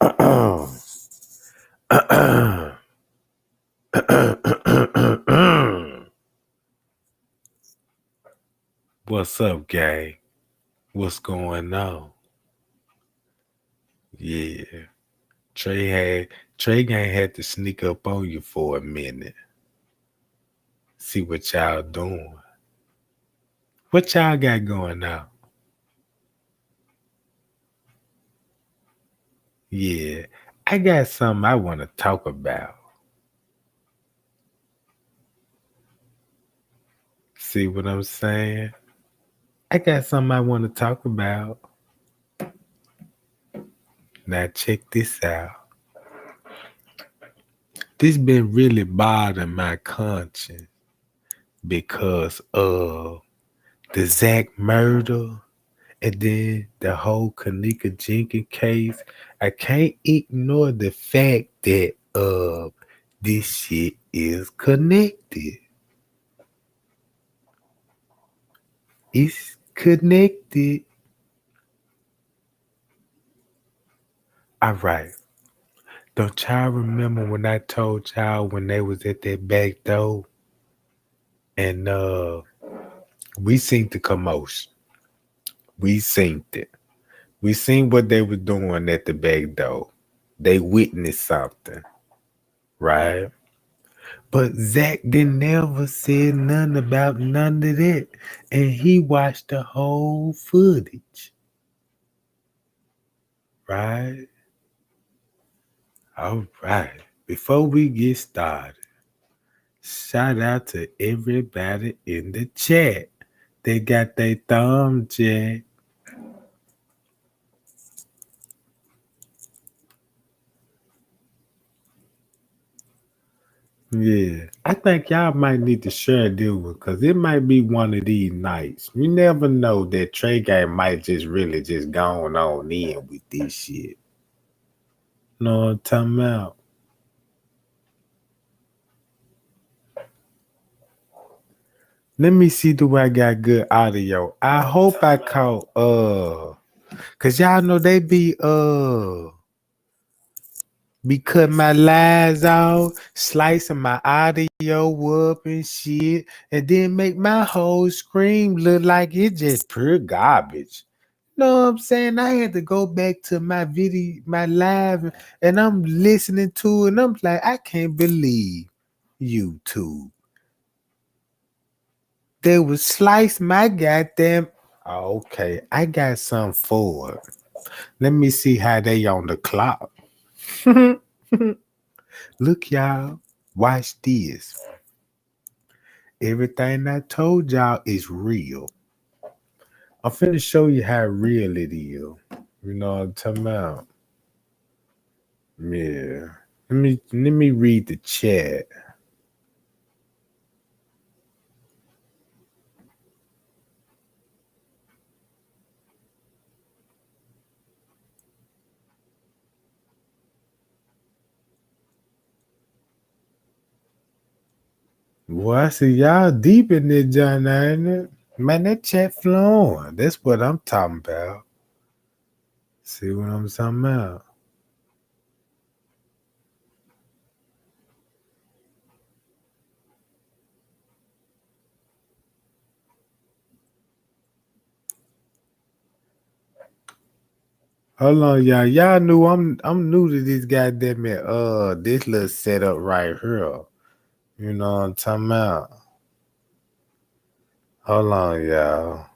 What's up, gang? What's going on? Yeah, Trey gang had to sneak up on you for a minute. See what y'all doing. What y'all got going on? Yeah, I got something I want to talk about. See what I'm saying? I got something I want to talk about. Now check this out. This been really bothering my conscience because of the Zach murder and then the whole Kenneka Jenkins case. I can't ignore the fact that this shit is connected. It's connected. All right. Don't y'all remember when I told y'all when they was at that back door and we seen the commotion. We seen it. We seen what they were doing at the back door. They witnessed something, right? But Zach didn't never say nothing about none of that. And he watched the whole footage. Right? All right. Before we get started, shout out to everybody in the chat. They got their thumb jack. Yeah, I think y'all might need to share this one because it might be one of these nights. You never know that Trey Gang might just really just going on in with this shit. Know what I'm talking about? Let me see, do I got good audio? I hope I caught cause y'all know they be cutting my lies off, slicing my audio up and shit, and then make my whole screen look like it just pure garbage. Know what I'm saying? I had to go back to my video, my live, and I'm listening to it, and I'm like, I can't believe YouTube. They would slice my goddamn. Okay, I got some for it. Let me see how they on the clock. Look, y'all, watch this. Everything I told y'all is real. I'm finna show you how real it is. You know what I'm talking about? Yeah. Let me read the chat. Boy, I see y'all deep in this John, ain't it? Man, that chat flowing. That's what I'm talking about. See what I'm talking about? Hold on, y'all. Y'all knew I'm new to this goddamn this little setup right here. You know what I'm talking about? Hold on, y'all.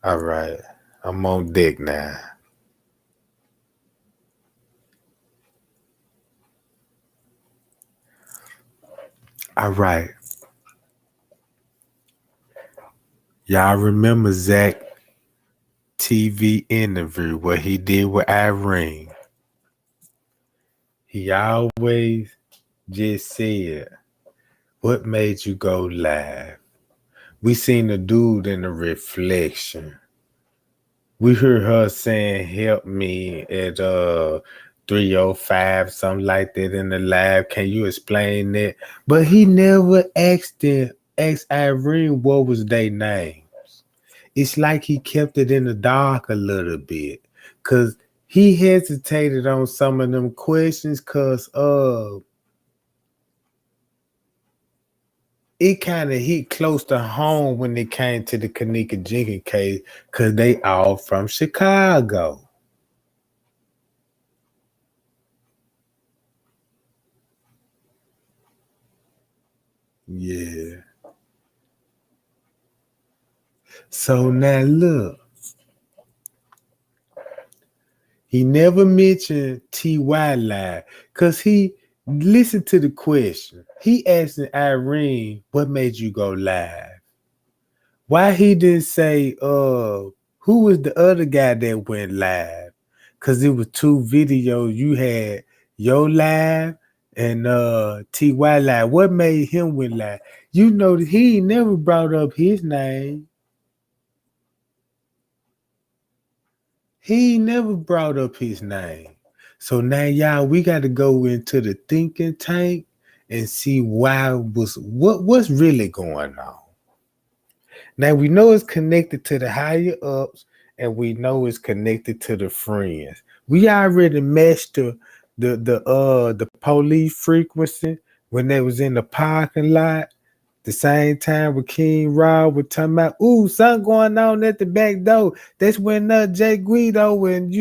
All right. I'm on deck now. All right. Y'all remember Zach TV interview what he did with Irene? He always just said, what made you go live? We seen the dude in the reflection. We heard her saying, help me at 305, something like that in the lab. Can you explain that? But he never asked Irene what was their names. it's like he kept it in the dark a little bit. Cause he hesitated on some of them questions cause it kind of hit close to home when it came to the Kenneka Jenkins case, cause they all from Chicago. Yeah. So now look, he never mentioned T.Y. live, cause he listened to the question. He asked Irene, "What made you go live?" Why he didn't say who was the other guy that went live? Cause it was two videos. You had your live and TY live. What made him went live? You know that he never brought up his name. He never brought up his name. So now y'all we gotta go into the thinking tank and see what's really going on. Now we know it's connected to the higher ups, and we know it's connected to the friends. We already matched the police frequency when they was in the parking lot. The same time with King Rob was talking about, ooh, something going on at the back door. That's when Jay Guido and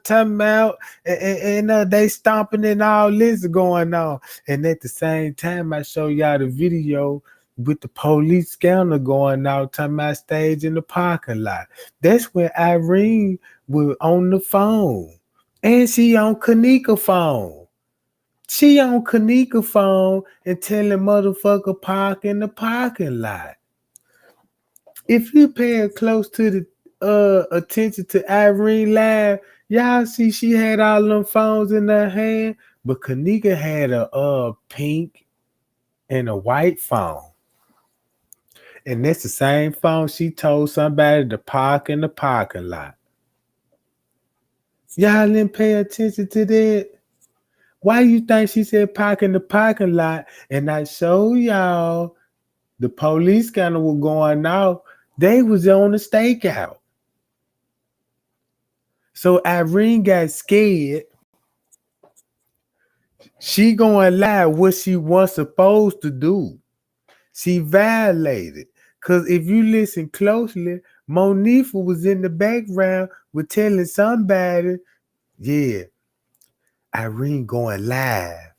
talking about and they stomping and all this going on. And at the same time, I show y'all the video with the police scanner going out, talking about stage in the parking lot. That's when Irene was on the phone. And she on Kenneka phone. She on Kenneka phone and telling motherfucker park in the parking lot. If you pay close to the attention to Irene live, y'all see she had all them phones in her hand, but Kenneka had a pink and a white phone. And that's the same phone she told somebody to park in the parking lot. Y'all didn't pay attention to that? Why you think she said park in the parking lot? And I show y'all the police scanner was going off. They was on the stakeout. So Irene got scared. She going live what she was supposed to do. She violated. Because if you listen closely, Monifa was in the background with telling somebody, yeah, Irene going live.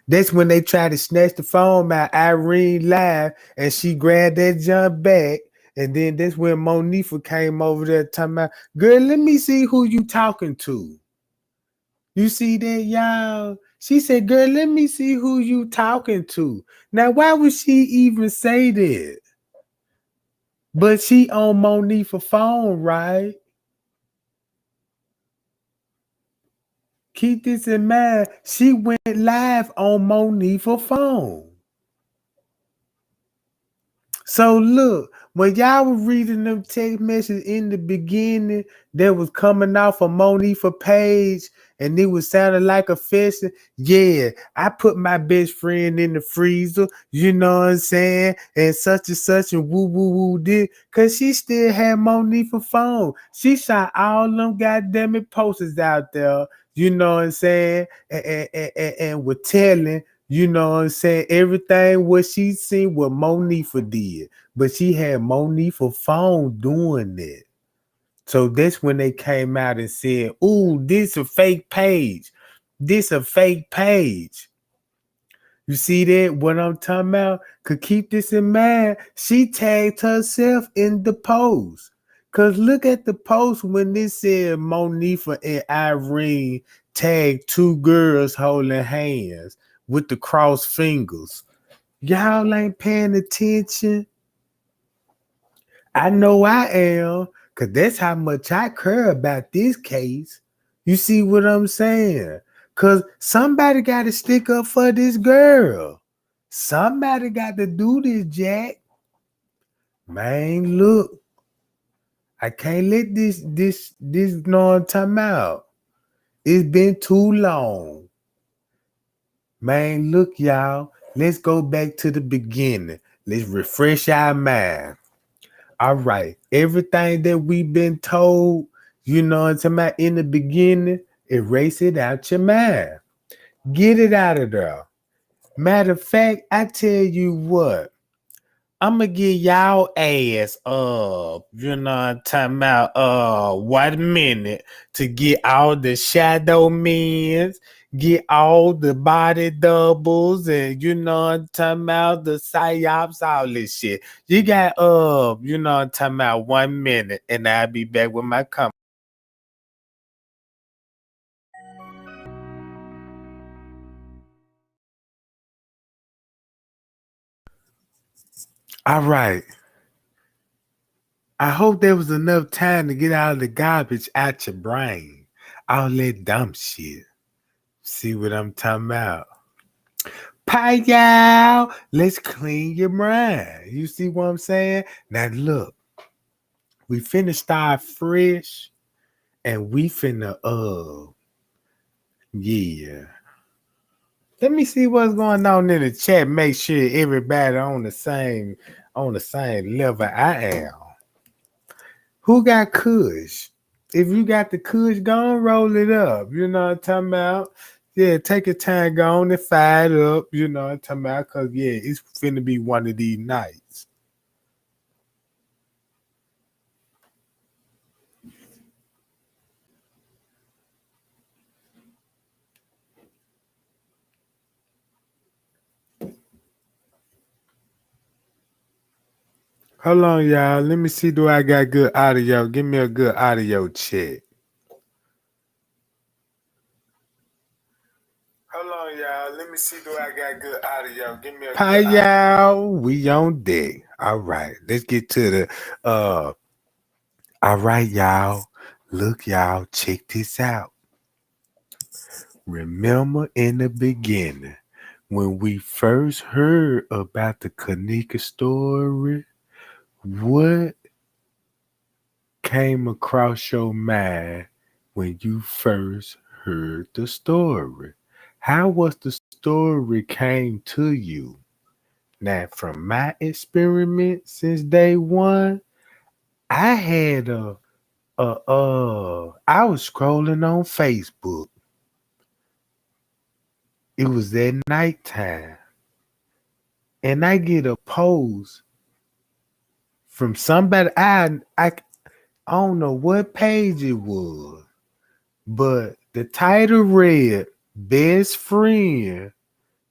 That's when they tried to snatch the phone out Irene live, and she grabbed that jump back. And then that's when Monifa came over there talking about, girl, let me see who you talking to. You see that, y'all? She said, girl, let me see who you talking to. Now, why would she even say that? But she on Monifa phone, right? Keep this in mind. She went live on Monifa phone. So look, when y'all were reading them text messages in the beginning, that was coming off of Monifa page, and it was sounding like a fest. Yeah, I put my best friend in the freezer, you know what I'm saying, and such and woo woo woo did, cause she still had Monifa phone. She shot all them goddamn it posters out there, you know what I'm saying, and were telling. You know what I'm saying? Everything what she seen what Monifa did. But she had Monifa phone doing that. So that's when they came out and said, ooh, this a fake page. This a fake page. You see that? What I'm talking about? Could keep this in mind. She tagged herself in the post. Cause look at the post when this said Monifa and Irene tagged two girls holding hands with the crossed fingers. Y'all ain't paying attention. I know I am, cause that's how much I care about this case. You see what I'm saying? Cause somebody got to stick up for this girl. Somebody got to do this, Jack. Man, look, I can't let this know I'm talking about. It's been too long. Man, look, y'all. Let's go back to the beginning. Let's refresh our mind. All right. Everything that we've been told, you know what I'm talking about in the beginning, erase it out your mind. Get it out of there. Matter of fact, I tell you what, I'm gonna get y'all ass up, you know what I'm talking about, 1 minute to get all the shadow men's, get all the body doubles, and you know what I'm talking about, the psyops, all this shit. You got, you know what I'm talking about, 1 minute, and I'll be back with my comment. All right. I hope there was enough time to get all the garbage out your brain. All that dumb shit. See what I'm talking about? Pie y'all. Let's clean your mind. You see what I'm saying? Now look, we finna start fresh and we finna yeah. Let me see what's going on in the chat. Make sure everybody on the same level I am. Who got Kush? If you got the Kush, go and roll it up. You know what I'm talking about? Yeah, take your time, go on and fire it up. You know what I'm talking about? Because, yeah, it's finna be one of these nights. Hold on, y'all. Let me see. Do I got good audio? Give me a good audio check. Hold on, y'all. Let me see. Do I got good audio? Give me a Hi, good y'all. We on deck. All right. Let's get to the all right, y'all. Look, y'all, check this out. Remember in the beginning when we first heard about the Kenneka story, what came across your mind when you first heard the story? How was the story came to you? Now, from my experiment since day one, I had I was scrolling on Facebook. It was at nighttime, and I get a post from somebody I don't know what page it was, but the title read "Best Friend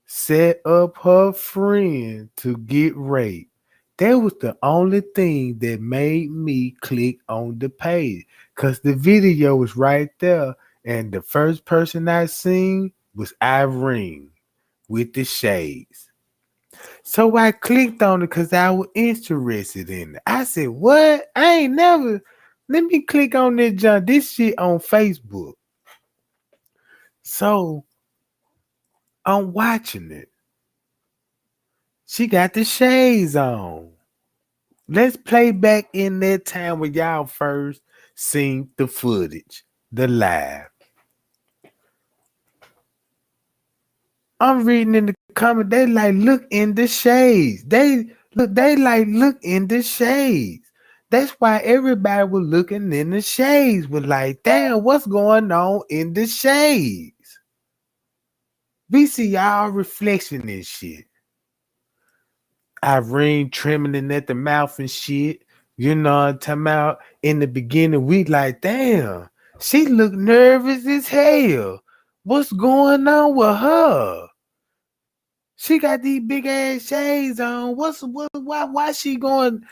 Set Up Her Friend to Get Raped." That was the only thing that made me click on the page because the video was right there, and the first person I seen was Irene with the shades. So I clicked on it because I was interested in it. I said, "What? I ain't never. Let me click on this junk. This shit on Facebook." So I'm watching it. She got the shades on. Let's play back in that time when y'all first seen the footage, the live. I'm reading in the comment. They like look in the shades. Look in the shades. That's why everybody was looking in the shades. Was like, damn, what's going on in the shades? We see y'all reflection and shit. Irene trembling at the mouth and shit. You know what I'm talking about? In the beginning, we like, damn, she look nervous as hell. What's going on with her? She got these big ass shades on. Why she going?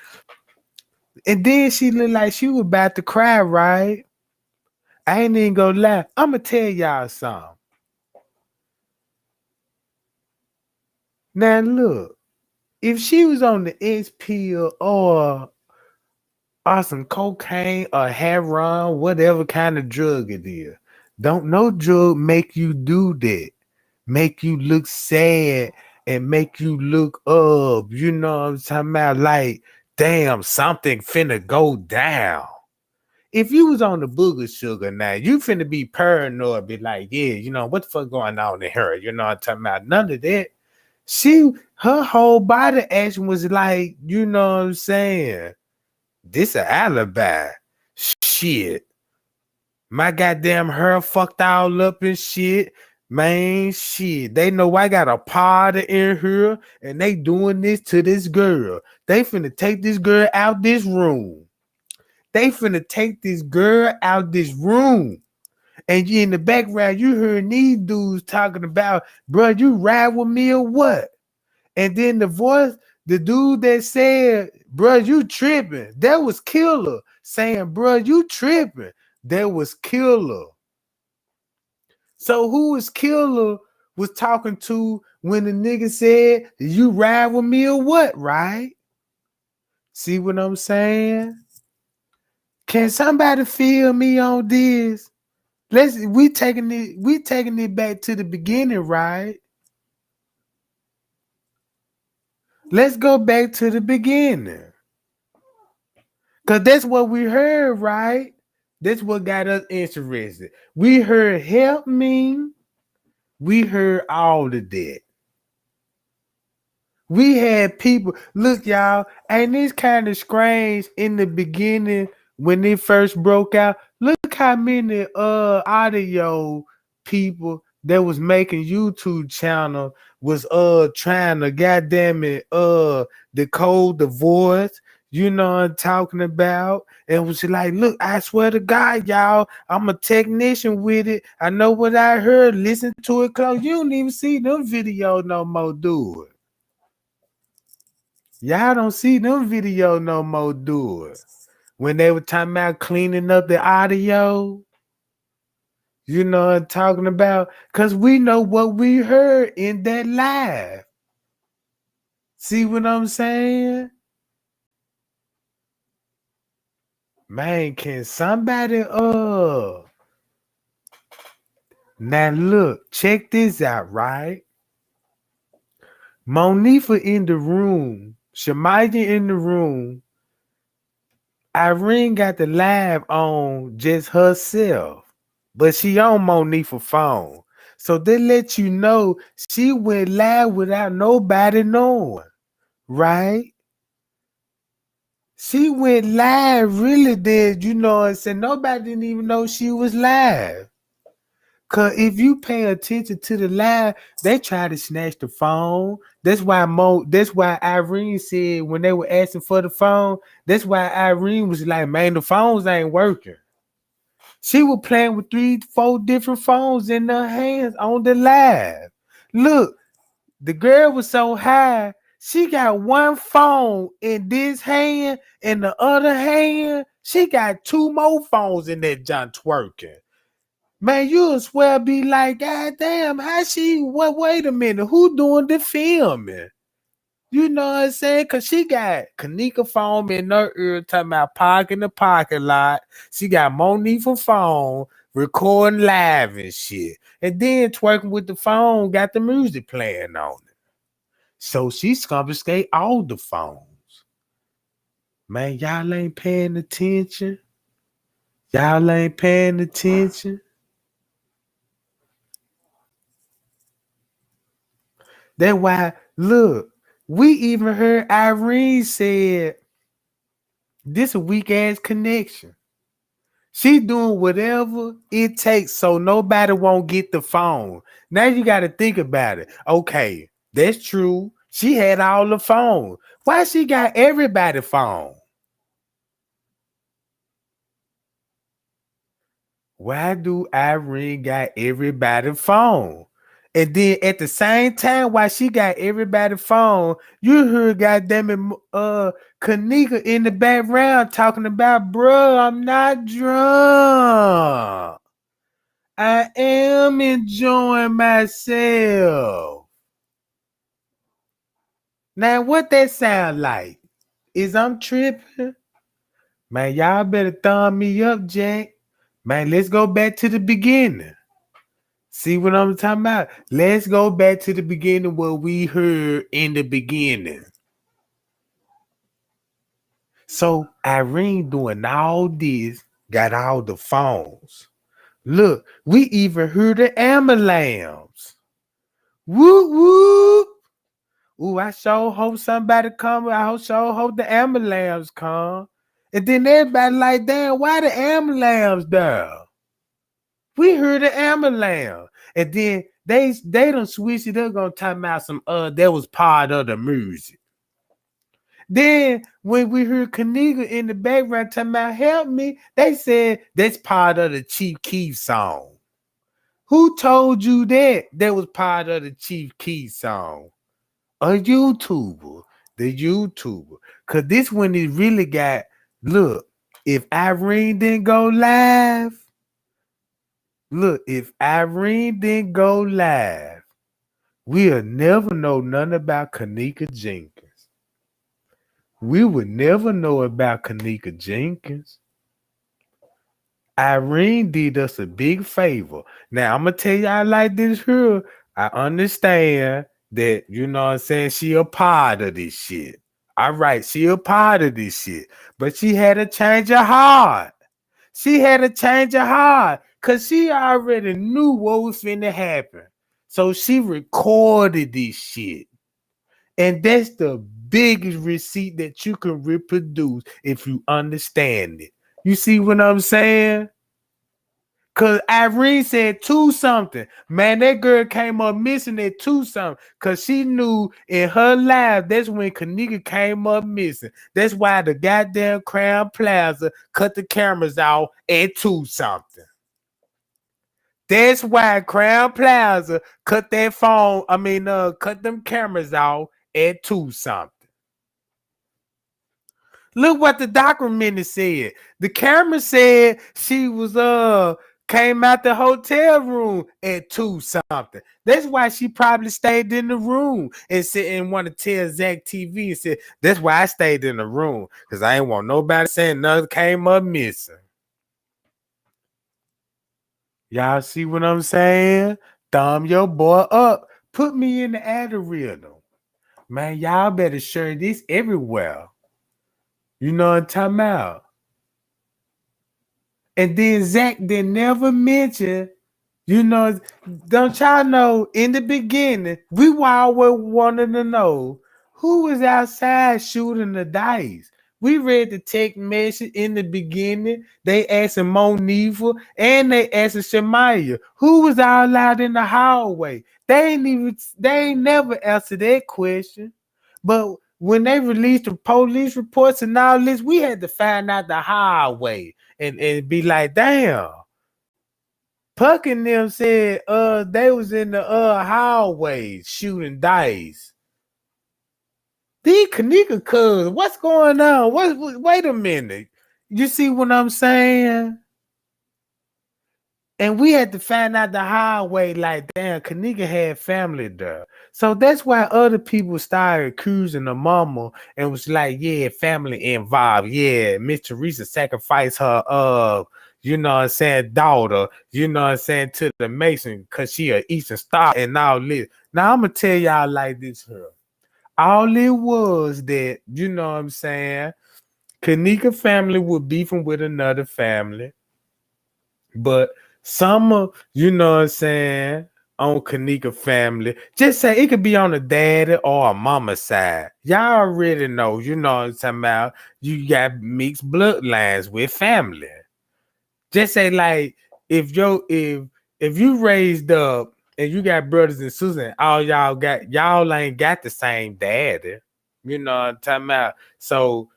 And then she looked like she was about to cry, right? I ain't even gonna lie. I'ma tell y'all something. Now look, if she was on the X pill or some cocaine or heroin, whatever kind of drug it is, don't no drug make you do that. Make you look sad and make you look up. You know what I'm talking about? Like, damn, something finna go down. If you was on the booger sugar now, you finna be paranoid, be like, yeah, you know, what the fuck going on in her? You know what I'm talking about? None of that. Her whole body action was like, you know what I'm saying? This a alibi. Shit. My goddamn hair fucked all up and shit. Man, shit. They know I got a party in here and they doing this to this girl. They finna take this girl out this room. They finna take this girl out this room. And you in the background, you heard these dudes talking about, bro, you ride with me or what? And then the dude that said, bro, you tripping, that was Killer. Saying, bro, you tripping, that was Killer. So who was Killer was talking to when the nigga said, you ride with me or what, right? See what I'm saying? Can somebody feel me on this? We taking it back to the beginning, right? Let's go back to the beginning. Cause that's what we heard, right? That's what got us interested. We heard help me. We heard all of that. We had people, look, y'all, ain't this kind of strange in the beginning when it first broke out? Look how many audio people that was making YouTube channel was trying to goddamn it decode the voice. You know what I'm talking about? And was like, look, I swear to God, y'all, I'm a technician with it. I know what I heard. Listen to it close. You don't even see them videos no more, do it. Y'all don't see them videos no more, do it. When they were talking about cleaning up the audio, you know what I'm talking about? Because we know what we heard in that live. See what I'm saying? Man, can somebody now look, check this out, right? Monifa in the room, Shemaya in the room, Irene got the live on just herself, but she on Monifa phone. So they let you know she went live without nobody knowing, right? She went live really did, you know what I'm saying? Nobody didn't even know she was live. Cause if you pay attention to the live, they try to snatch the phone. That's why Irene said when they were asking for the phone, that's why Irene was like, man, the phones ain't working. She was playing with 3-4 different phones in her hands on the live. Look, the girl was so high, she got one phone in this hand, and the other hand, she got 2 more phones in that junk twerking. Man, you'll swear be like, God damn, how she, wait a minute, who doing the filming? You know what I'm saying? Cause she got Kenneka phone in her ear talking about parking the parking lot. She got Monifa phone recording live and shit. And then twerking with the phone, got the music playing on it. So she confiscate all the phones. Man, y'all ain't paying attention. Y'all ain't paying attention. That's why, look, we even heard Irene said, this a weak ass connection. She doing whatever it takes so nobody won't get the phone. Now you got to think about it. Okay, that's true. She had all the phone. Why she got everybody's phone? Why do Irene got everybody's phone? And then at the same time, while she got everybody's phone, you heard goddamn it, Kenneka in the background talking about, bro, I'm not drunk. I am enjoying myself. Now, what that sound like? Is I'm tripping? Man, y'all better thumb me up, Jack. Man, let's go back to the beginning. See what I'm talking about? Let's go back to the beginning, what we heard in the beginning. So Irene doing all this, got all the phones. Look, we even heard the ambulance. Whoop whoop. Ooh, I sure hope somebody come. I sure hope the ambulance come. And then everybody like, damn, why the ambulance there? We heard the ambulance. And then they done switched it up, gonna talk about some that was part of the music. Then when we heard Kenneka in the background talking about help me, they said that's part of the Chief Keef song. Who told you that was part of the Chief Keef song? A YouTuber. The YouTuber. Cause this one is really got, look, if Irene didn't go live, we'll never know nothing about Kenneka Jenkins. We would never know about Kenneka Jenkins. Irene did us a big favor. Now, I'm going to tell y'all like this here. I understand that, you know what I'm saying, she a part of this shit. All right, she a part of this shit. But she had to change her heart. She had to change her heart because she already knew what was finna happen. So she recorded this shit. And that's the biggest receipt that you can reproduce if you understand it. You see what I'm saying? Cause Irene said 2 something. Man, that girl came up missing at 2 something. Cause she knew in her life that's when Kenneka came up missing. That's why the goddamn Crown Plaza cut the cameras off at 2 something. That's why Crown Plaza cut cut them cameras off at 2 something. Look what the documentary said. The camera said she was came out the hotel room at 2 something. That's why she probably stayed in the room and said and want to tell Zach TV and said, that's why I stayed in the room. Because I ain't want nobody saying nothing came up missing. Y'all see what I'm saying? Thumb your boy up. Put me in the algorithm. Man, y'all better share this everywhere. You know what I'm talking about? And then Zach did never mention, don't y'all know in the beginning, we always wanted to know who was outside shooting the dice. We read the text message in the beginning. They asked Monifa and they asked Shamaya, who was all out in the hallway? They ain't never answered that question. But when they released the police reports and all this, we had to find out the hallway and be like, damn. Puck and them said they was in the hallway shooting dice. These Kenneka cuz, what's going on? Wait a minute. You see what I'm saying? And we had to find out the hallway, like, damn, Kenneka had family there. So that's why other people started accusing the mama and was like, yeah, family involved. Yeah, Miss Teresa sacrificed her, you know what I'm saying, daughter, you know what I'm saying, to the Mason because she a Eastern Star and all this. Now, I'm going to tell y'all like this here. All it was that, you know what I'm saying, Kenneka family was beefing with another family. But some of, you know what I'm saying, on Kenneka family, just say it could be on the daddy or a mama side. Y'all already know, you know what I'm talking about. You got mixed bloodlines with family. Just say like if you raised up and you got brothers and sisters, and all y'all ain't got the same daddy. You know what I'm talking about. So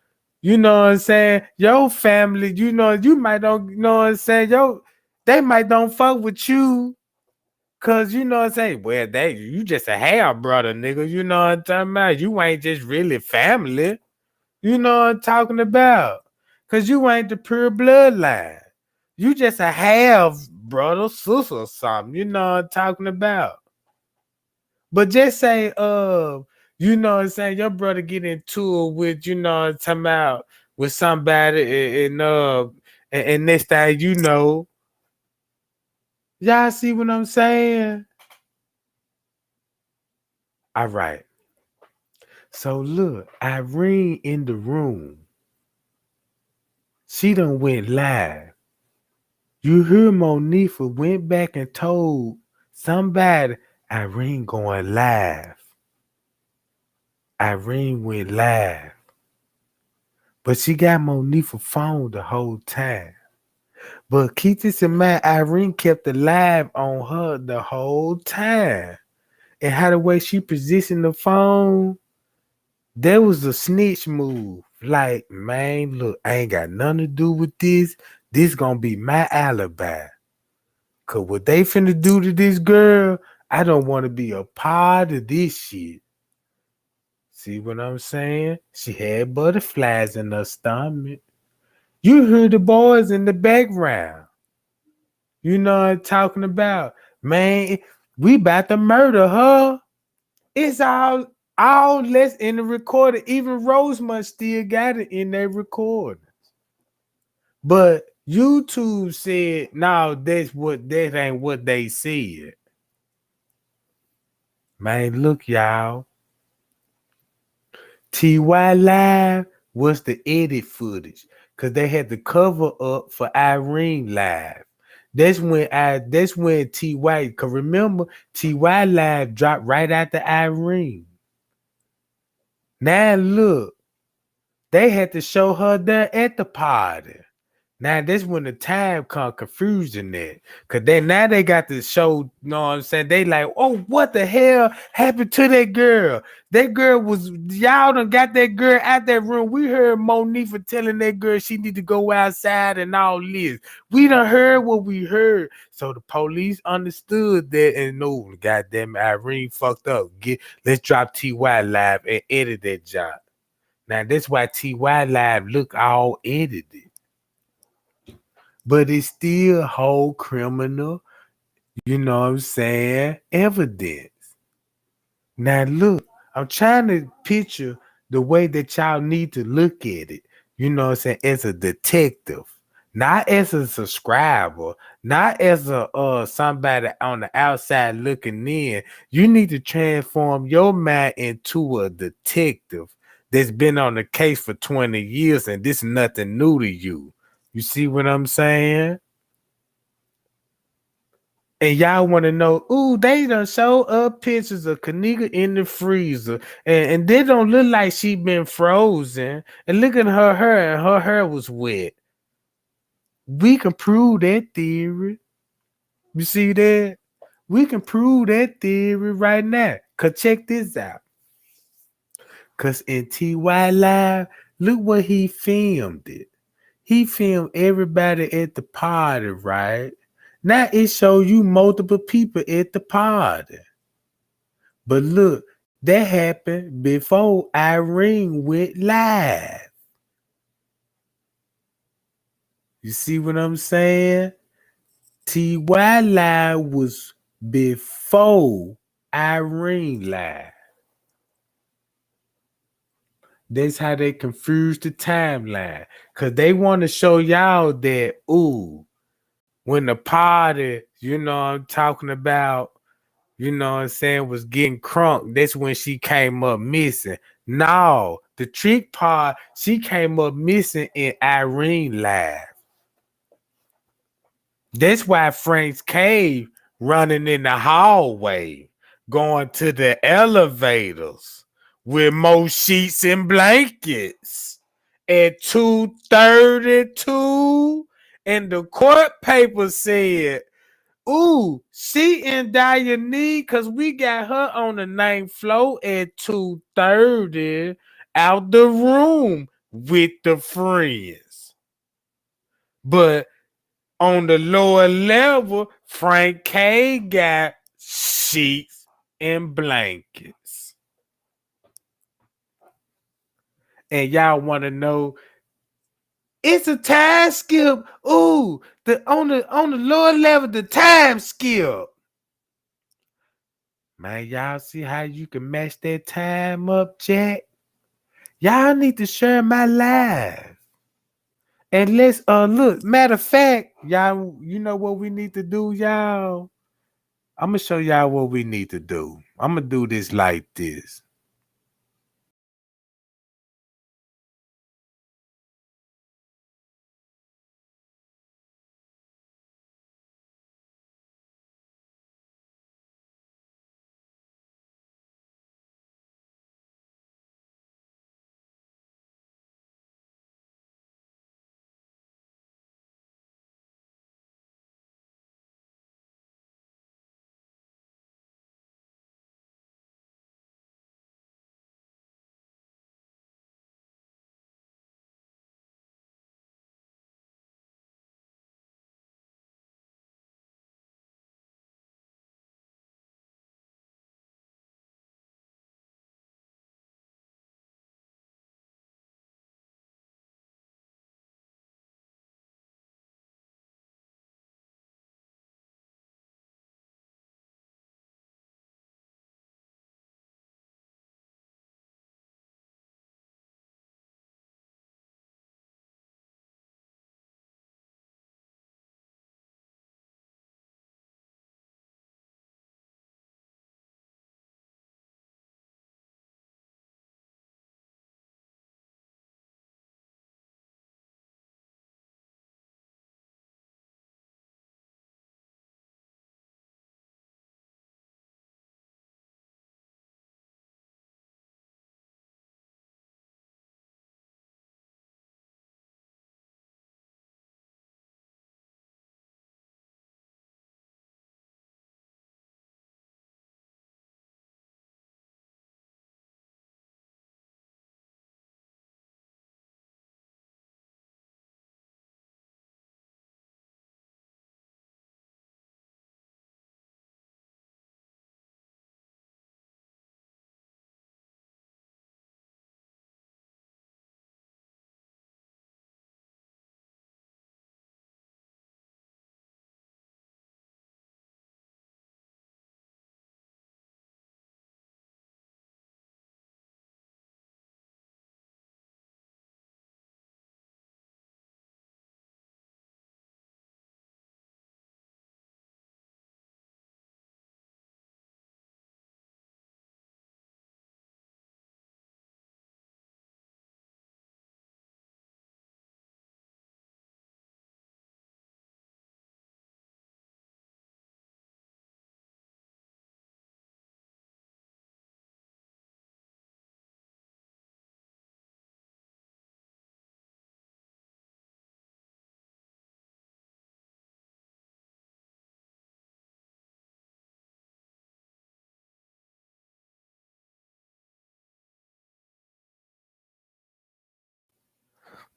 you know what I'm saying? Your family, you might don't, you know what I'm saying? They might don't fuck with you. Cause you know what I'm saying? Well, you just a half brother, nigga. You know what I'm talking about? You ain't just really family. You know what I'm talking about? Cause you ain't the pure bloodline. You just a half brother, sister, or something. You know what I'm talking about? But just say, you know what I'm saying, your brother get into it with, you know what I'm talking about, with somebody and next thing you know, y'all see what I'm saying? All right. So look, Irene in the room. She done went live. You hear Monifa went back and told somebody Irene going live. Irene went live. But she got Monifa's phone the whole time. But keep this in mind, Irene kept alive on her the whole time. And how the way she positioned the phone, that was a snitch move. Like, man, look, I ain't got nothing to do with this. This gonna be my alibi. Cause what they finna do to this girl, I don't want to be a part of this shit. See what I'm saying? She had butterflies in her stomach. You heard the boys in the background. You know what I'm talking about. Man, we about to murder her. It's all less in the recording. Even Rosemont still got it in their recording. But YouTube said, no, that ain't what they said. Man, look, y'all. TY Live was the edit footage because they had the cover up for Irene Live. That's when TY, cause remember TY Live dropped right after Irene. Now look, they had to show her there at the party. Now this when the time come confusion there. Cause now they got to show, you know what I'm saying? They like, oh, what the hell happened to that girl? That girl was, y'all done got that girl out that room. We heard Monifa telling that girl she need to go outside and all this. We done heard what we heard. So the police understood that and no, goddamn Irene fucked up. Let's drop TY Live and edit that job. Now that's why TY Live look all edited. But it's still whole criminal, you know what I'm saying, evidence. Now look, I'm trying to picture the way that y'all need to look at it, you know what I'm saying, as a detective, not as a subscriber, not as a somebody on the outside looking in. You need to transform your mind into a detective that's been on the case for 20 years and this is nothing new to you. You see what I'm saying? And y'all want to know, ooh, they done show up pictures of Kenneka in the freezer. And they don't look like she been frozen. And look at her hair, and her hair was wet. We can prove that theory. You see that? We can prove that theory right now. Cause check this out. Cause in TY Live, look what he filmed it. He filmed everybody at the party, right? Now it shows you multiple people at the party. But look, that happened before Irene went live. You see what I'm saying? TY Live was before Irene Live. That's how they confuse the timeline. Because they want to show y'all that, ooh, when the party, you know I'm talking about, you know what I'm saying, was getting crunk, that's when she came up missing. No, the trick part, she came up missing in Irene Live. That's why Frank's cave running in the hallway, going to the elevators with more sheets and blankets at 2:32. And the court paper said, ooh, she in dire need because we got her on the 9th floor at 2:30 out the room with the friends. But on the lower level, Frank K got sheets and blankets. And y'all want to know, it's a time skip. Ooh, on the lower level, the time skip. Man, y'all see how you can match that time up, Jack? Y'all need to share my live. And let's look, matter of fact, y'all, you know what we need to do, y'all? I'm gonna show y'all what we need to do. I'm gonna do this like this.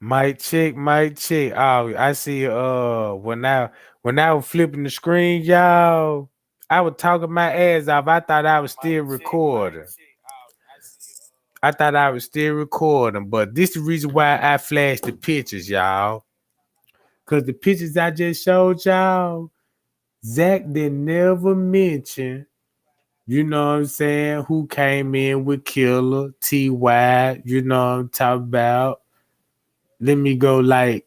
Mic check, mic check. Oh, I see. When I was flipping the screen, y'all, I was talking my ass off. I thought I was still recording. I thought I was still recording, but this the reason why I flashed the pictures, y'all. Cause the pictures I just showed y'all, Zach did never mention. You know what I'm saying? Who came in with Killer, T.Y., you know what I'm talking about? Let me go like,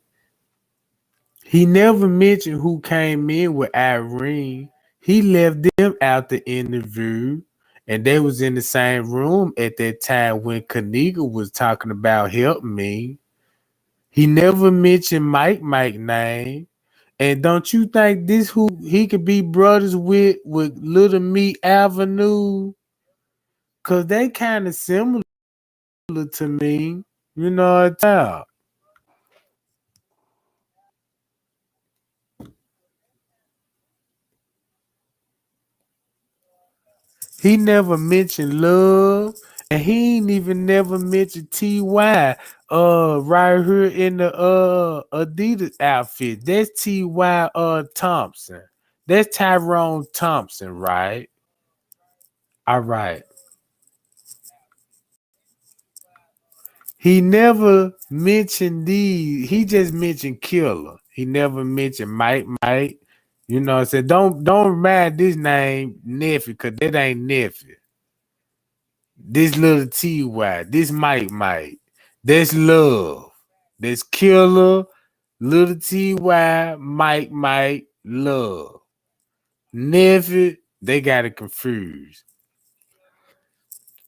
he never mentioned who came in with Irene. He left them out the interview. And they was in the same room at that time when Kenneka was talking about help me. He never mentioned Mike name. And don't you think this who he could be brothers with Little Meat Avenue? Cause they kind of similar to me. You know what I'm talking. He never mentioned love, and he ain't even never mentioned Ty. Right here in the Adidas outfit. That's Ty Thompson. That's Tyrone Thompson, right? All right. He never mentioned these. He just mentioned Killer. He never mentioned Mike. You know what I'm saying? Don't remind this name Nephew, cause that ain't Nephew. This little Ty, this Mike, that's love. That's Killer, little Ty, Mike, love. Nephew, they got it confused.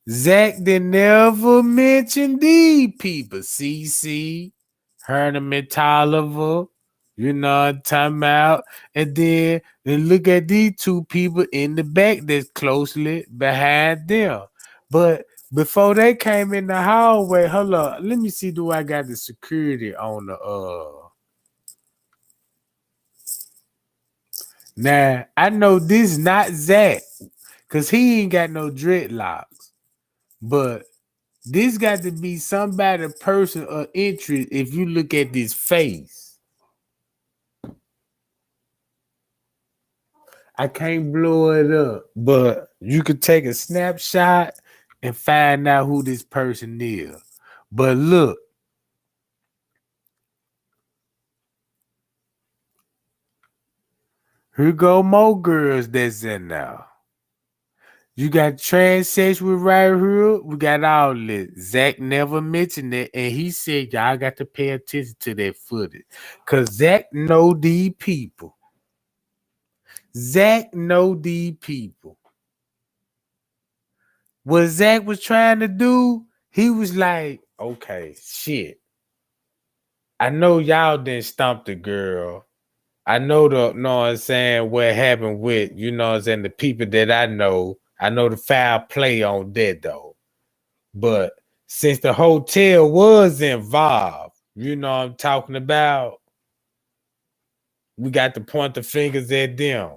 Zach they never mentioned these people. CC, Herman Tolliver, you know what I'm talking about. And then look at these two people in the back that's closely behind them. But before they came in the hallway, hold up. Let me see, do I got the security on the Now I know this not Zach, cause he ain't got no dreadlocks. But this got to be somebody person of interest if you look at this face. I can't blow it up, but you could take a snapshot and find out who this person is. But look, here go more girls that's in there. You got transsexual right here. We got all this. Zach never mentioned it, and he said y'all got to pay attention to that footage, cause Zach know these people. Zach know these people. What Zach was trying to do, he was like, okay, shit. I know y'all didn't stomp the girl. I know what I'm saying, what happened with, you know what I'm saying, the people that I know. I know the foul play on that though. But since the hotel was involved, you know what I'm talking about, we got to point the fingers at them.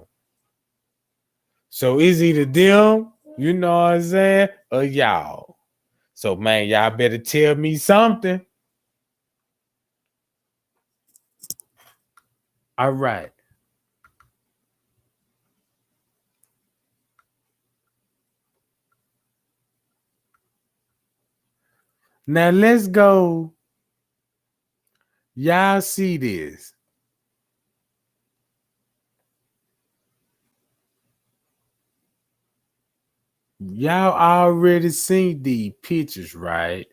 So it's either them, you know what I'm saying, or y'all. So man, y'all better tell me something. All right. Now let's go. Y'all see this. Y'all already seen these pictures, right?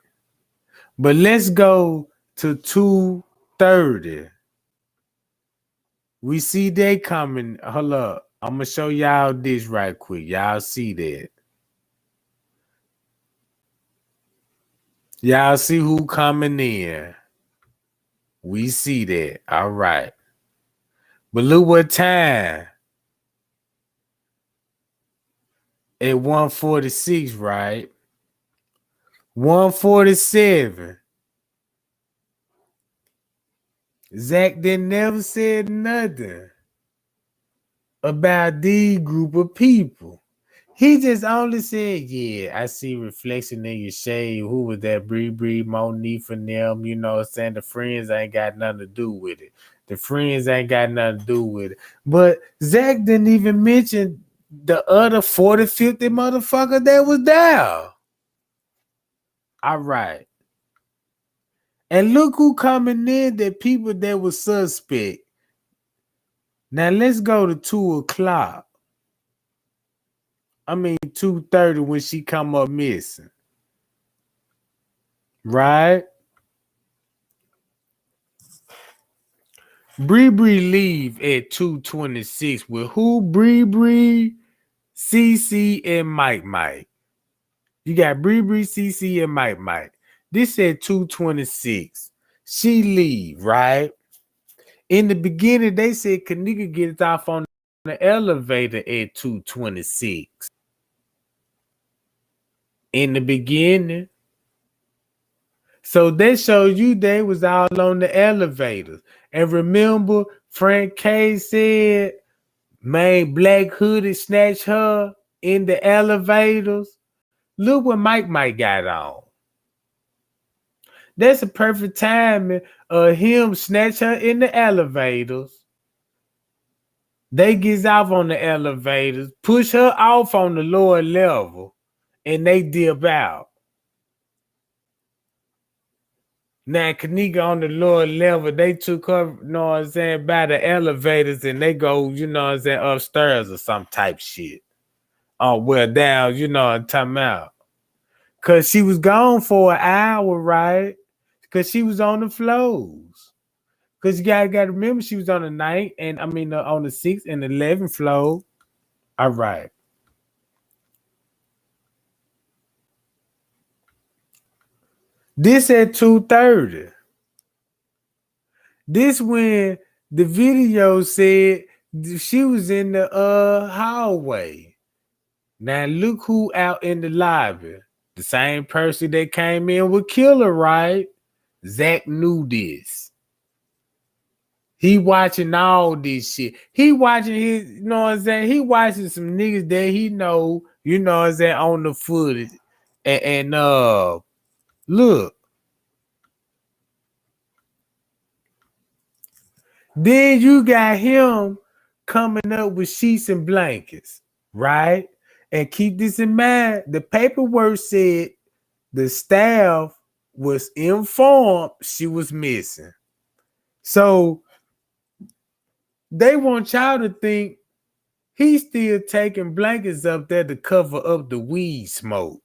But let's go to 2:30. We see they coming. Hold up. I'm gonna show y'all this right quick. Y'all see that. Y'all see who coming in. We see that. All right. But look what time. At 1:46, right? 1:47. Zach didn't never said nothing about these group of people. He just only said, yeah, I see reflection in your shade. Who was that? Bree, Monique and them, you know what I'm saying? The friends ain't got nothing to do with it. The friends ain't got nothing to do with it. But Zach didn't even mention the other 40, 50 motherfucker that was there. All right. And look who coming in, the people that was suspect. Now let's go to 2:00. I mean 2:30 when she come up missing. Right? Bree leave at 2:26 with who? Bree, CC, and Mike. You got Bree, CC, and Mike. This at 2:26. She leave, right? In the beginning, they said Kenneka gets off on the elevator at 2:26. In the beginning. So that shows you they was all on the elevators. And remember, Frank K said, man, Black Hoodie snatched her in the elevators. Look what Mike got on. That's a perfect timing of him snatch her in the elevators. They gets off on the elevators, push her off on the lower level, and they dip out. Now, Kenneka on the lower level, they took her, you know what I'm saying, by the elevators and they go, you know what I'm saying, upstairs or some type shit. Oh, well, down, you know what I'm talking about. Because she was gone for an hour, right? Because she was on the floors. Because you got to remember she was on the 9th and, on the 6th and 11th floor. All right. This at 2:30. This when the video said she was in the hallway. Now look who out in the lobby. The same person that came in with Killer, right? Zach knew this. He watching all this shit. He watching his, you know what I'm saying? He watching some niggas that he know, you know what I'm saying, on the footage. And look. Then you got him coming up with sheets and blankets, right? And keep this in mind, the paperwork said the staff was informed she was missing. So they want y'all to think he's still taking blankets up there to cover up the weed smoke.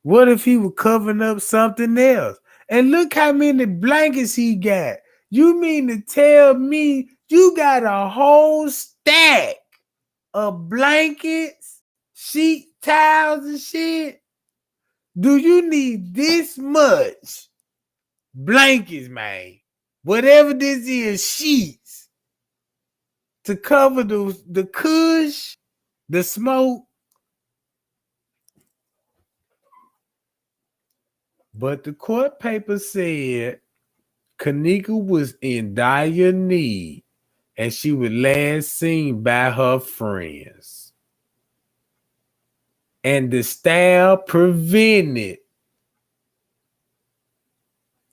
What if he was covering up something else? And look how many blankets he got. You mean to tell me you got a whole stack of blankets, sheet towels, and shit? Do you need this much blankets, man? Whatever this is, sheets to cover the kush, the smoke. But the court paper said Kenneka was in dire need and she was last seen by her friends. And the staff prevented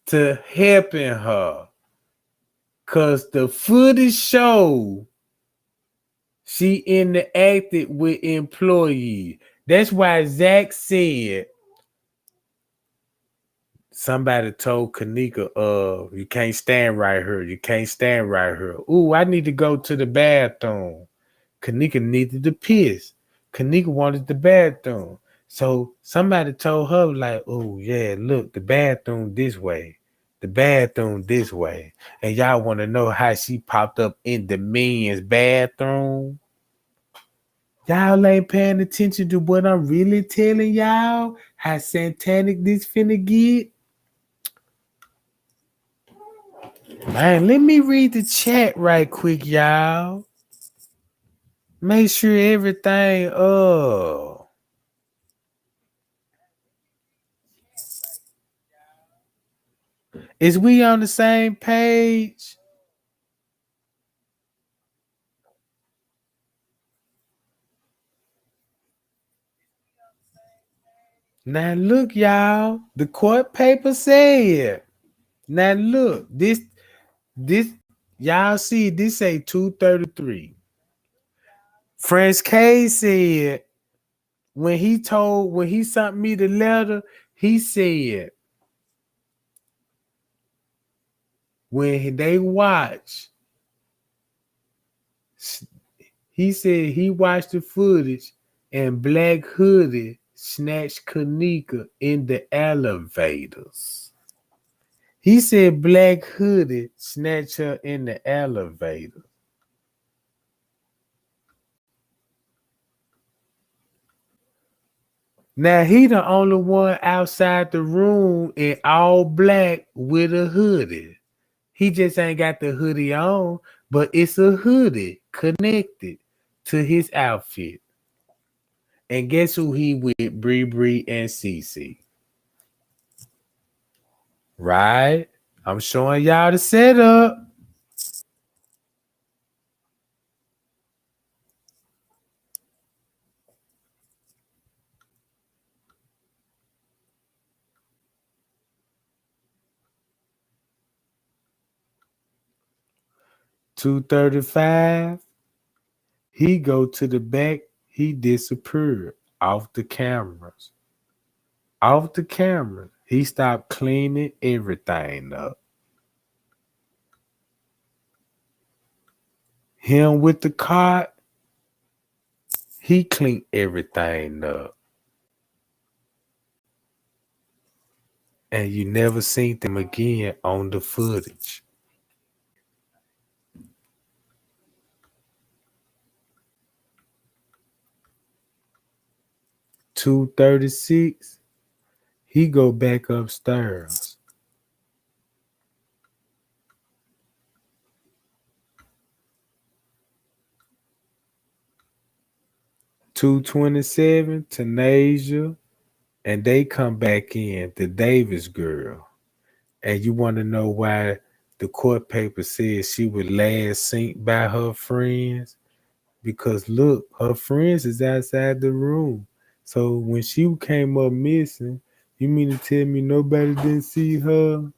to helping her because the footage showed she interacted with employees. That's why Zach said somebody told Kenneka, you can't stand right here. You can't stand right here. Ooh, I need to go to the bathroom. Kenneka needed to piss. Kenneka wanted the bathroom. So somebody told her, like, oh, yeah, look, the bathroom this way. The bathroom this way. And y'all want to know how she popped up in the men's bathroom? Y'all ain't paying attention to what I'm really telling y'all? How satanic this finna get? Man, let me read the chat right quick, y'all. Make sure everything is we on the same page? Now look, y'all. The court paper said. Now look, this y'all see this say 233. French K said when he sent me the letter, he said when they watch, he said he watched the footage and Black Hoodie snatched Kenneka in the elevators. He said Black Hoodie snatched her in the elevator. Now he the only one outside the room in all black with a hoodie. He just ain't got the hoodie on, but it's a hoodie connected to his outfit. And guess who he with? Bree Bree and Cece. Right? I'm showing y'all the setup. $235. He go to the back. He disappeared off the cameras. Off the cameras. He stopped cleaning everything up. Him with the cart, he cleaned everything up. And you never seen them again on the footage. 236, he go back upstairs. 227, Tanasia, and they come back in, the Davis girl. And you want to know why the court paper says she was last seen by her friends? Because look, her friends is outside the room. So when she came up missing, you mean to tell me nobody didn't see her?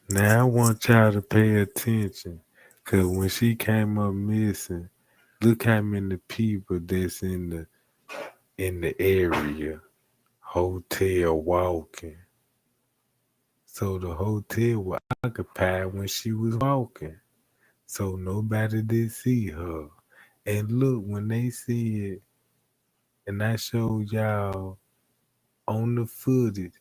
Now I want y'all to pay attention. Cause when she came up missing, look how many people that's in the area. Hotel walking. So the hotel was occupied when she was walking. So nobody did see her. And look, when they see it, and I showed y'all on the footage,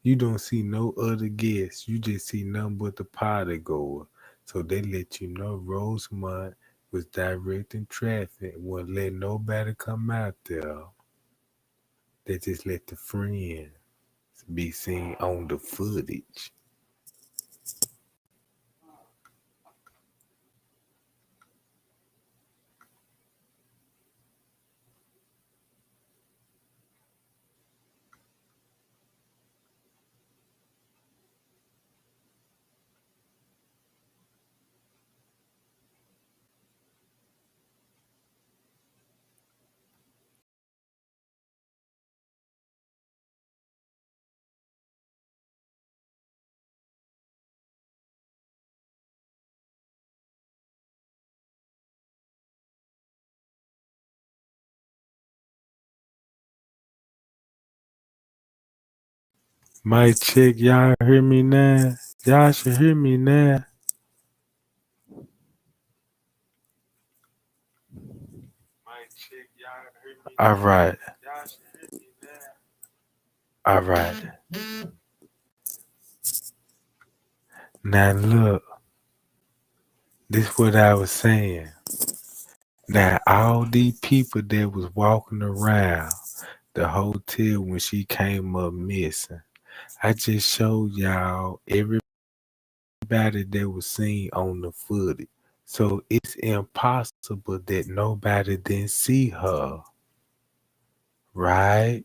you don't see no other guests. You just see nothing but the party goer. So they let you know Rosemont was directing traffic, wouldn't let nobody come out there. They just let the friends be seen on the footage. Mic check, y'all hear me now? Y'all should hear me now. All right. All right. Now look, this what I was saying. Now all these people that was walking around the hotel when she came up missing, I just showed y'all everybody that was seen on the footage. So it's impossible that nobody didn't see her, right?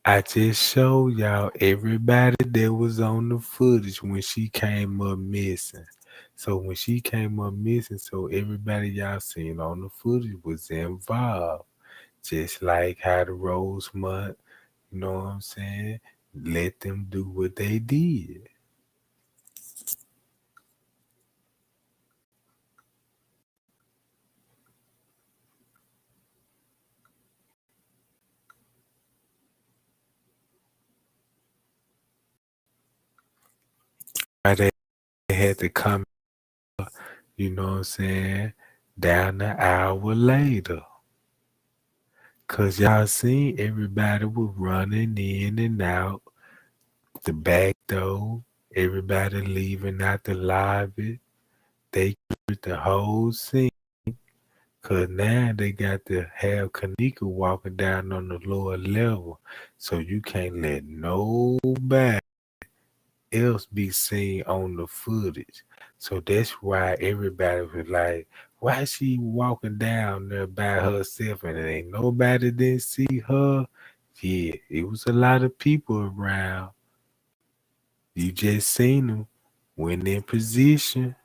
I just showed y'all everybody that was on the footage when she came up missing. So when she came up missing, so everybody y'all seen on the footage was involved. Just like how the Rosemont, you know what I'm saying? Let them do what they did. Why they had to come, you know what I'm saying, down an hour later. Cause y'all seen everybody was running in and out the back door, everybody leaving out the lobby. They cleared the whole scene. Cause now they got to have Kenneka walking down on the lower level. So you can't let nobody else be seen on the footage. So that's why everybody was like, why she walking down there by herself and ain't nobody didn't see her? Yeah, it was a lot of people around. You just seen them when in position.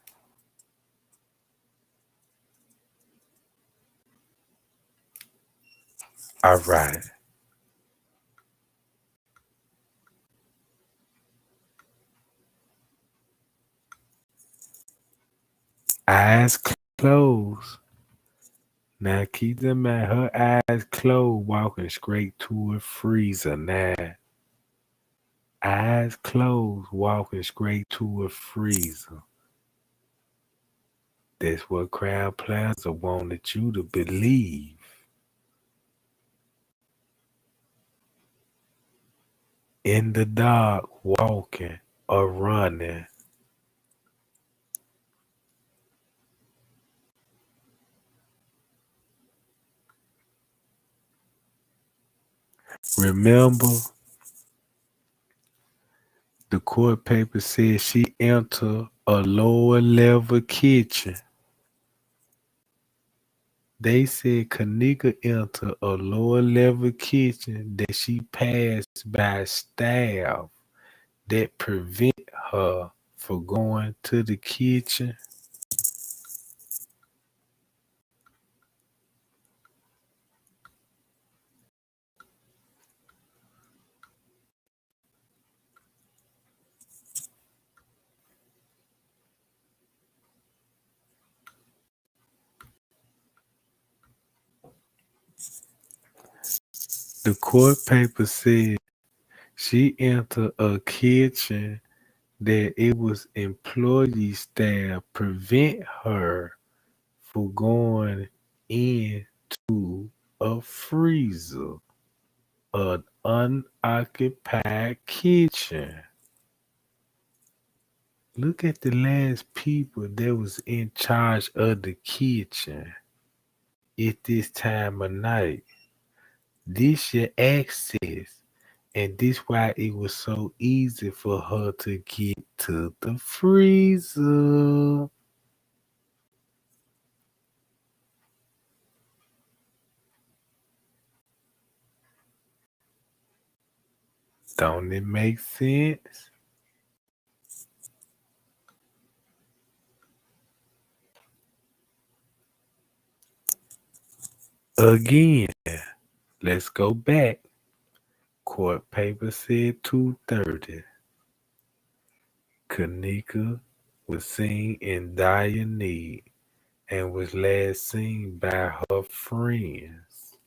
All right. Eyes closed. Now keep them at her eyes closed, walking straight to a freezer now. Eyes closed, walking straight to a freezer. That's what Crowd Plaza wanted you to believe. In the dark, walking or running. Remember, the court paper said she entered a lower level kitchen. They said Kenneka entered a lower level kitchen that she passed by staff that prevent her from going to the kitchen. The court paper said she entered a kitchen that it was employee staff prevent her from going into a freezer, an unoccupied kitchen. Look at the last people that was in charge of the kitchen at this time of night. This your access. And this why it was so easy for her to get to the freezer. Don't it make sense? Again, let's go back. Court paper said 2:30. Kenneka was seen in dire need and was last seen by her friends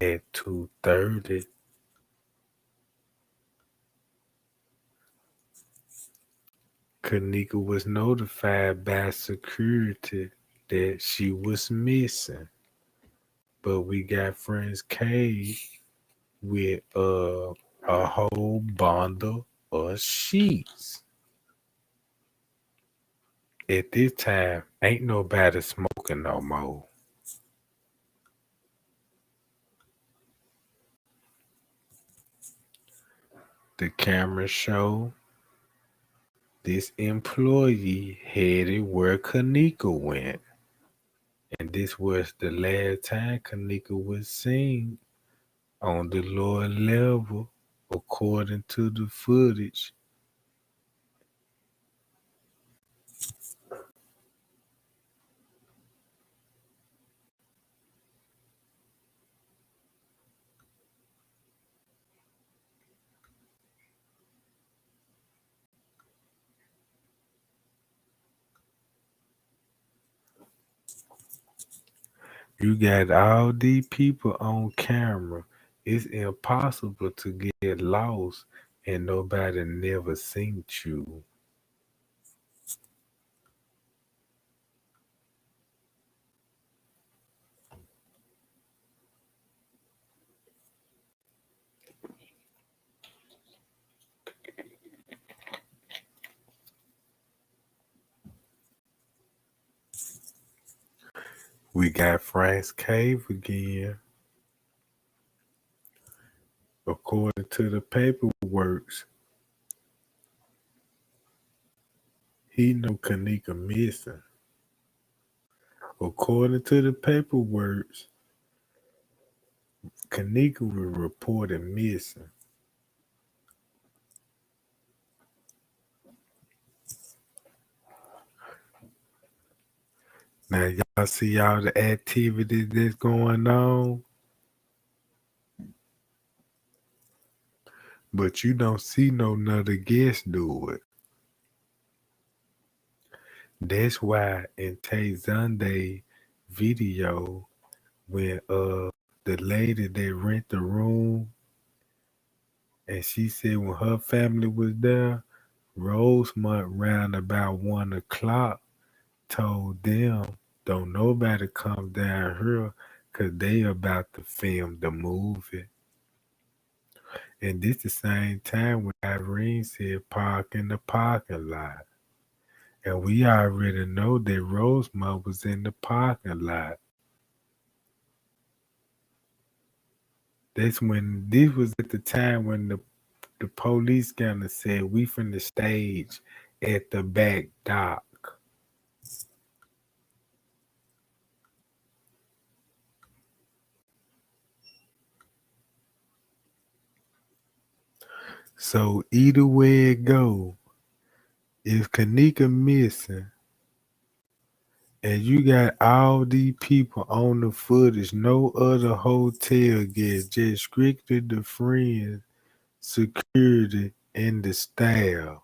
at 2:30. Kenneka was notified by security that she was missing, but we got friends K with a whole bundle of sheets. At this time, ain't nobody smoking no more. The camera show this employee headed where Kenneka went, and this was the last time Kenneka was seen on the lower level, according to the footage. You got all these people on camera. It's impossible to get lost and nobody never seen you. We got Frank's Cave again. According to the paperwork, he know Kenneka missing. According to the paperwork, Kenneka was reported missing. Now y'all see all the activities that's going on, but you don't see no another guest do it. That's why in Tay Sunday video, when the lady that rent the room and she said when her family was there, Rosemont round about 1 o'clock told them don't nobody come down here cause they about to film the movie. And this the same time when Irene said park in the parking lot. And we already know that Rosemont was in the parking lot. That's when this was at the time when the police kind of said we from the stage at the back dock. So either way it go, if Kenneka missing and you got all these people on the footage, no other hotel guests, just strictly the friends, security, and the staff.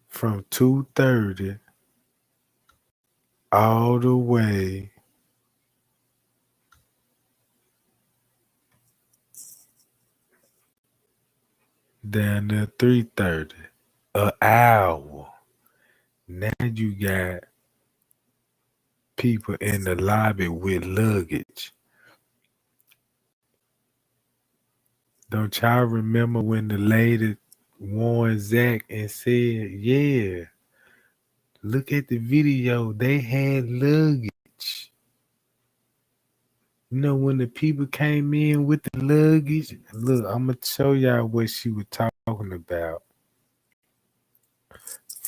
From 2:30 all the way down there 3:30. An hour. Now you got people in the lobby with luggage. Don't y'all remember when the lady warned Zach and said, yeah, look at the video, they had luggage. You know, when the people came in with the luggage, look, I'm going to show y'all what she was talking about.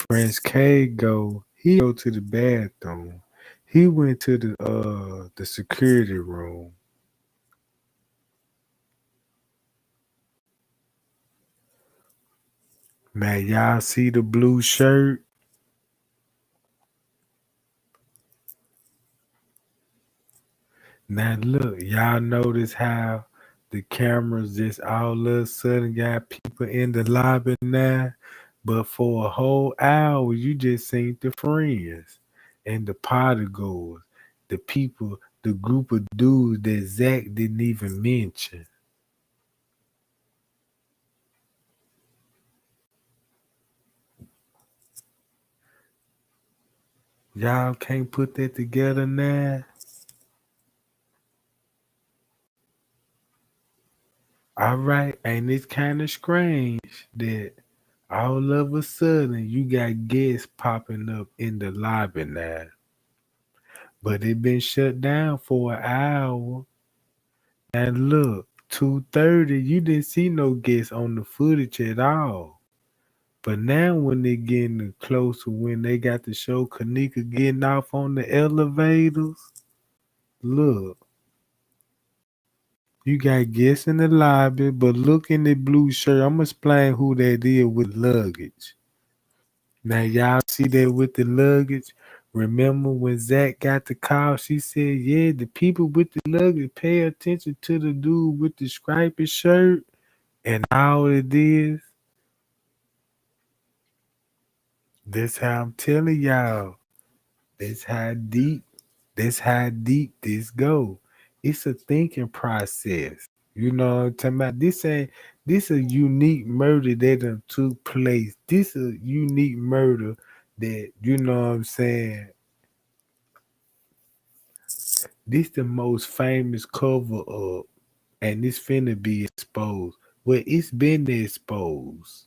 Prince K he go to the bathroom. He went to the security room. Now y'all see the blue shirt? Now look, y'all notice how the cameras just all of a sudden got people in the lobby now? But for a whole hour, you just seen the friends and the party goers, the people, the group of dudes that Zach didn't even mention. Y'all can't put that together now? All right, and it's kind of strange that all of a sudden you got guests popping up in the lobby now. But it been shut down for an hour. And look, 2:30, you didn't see no guests on the footage at all. But now when they getting closer, when they got to show Kenneka getting off on the elevators, look, you got guests in the lobby, but look in the blue shirt. I'm gonna explain who that is with luggage. Now y'all see that with the luggage. Remember when Zach got the call, she said, yeah, the people with the luggage pay attention to the dude with the striped shirt. And all it is, that's how I'm telling y'all. That's how deep, that's how deep this go. It's a thinking process. You know what I'm talking about? This a unique murder that done took place. This a unique murder that, you know what I'm saying? This the most famous cover up, and it's finna be exposed. Well, it's been exposed.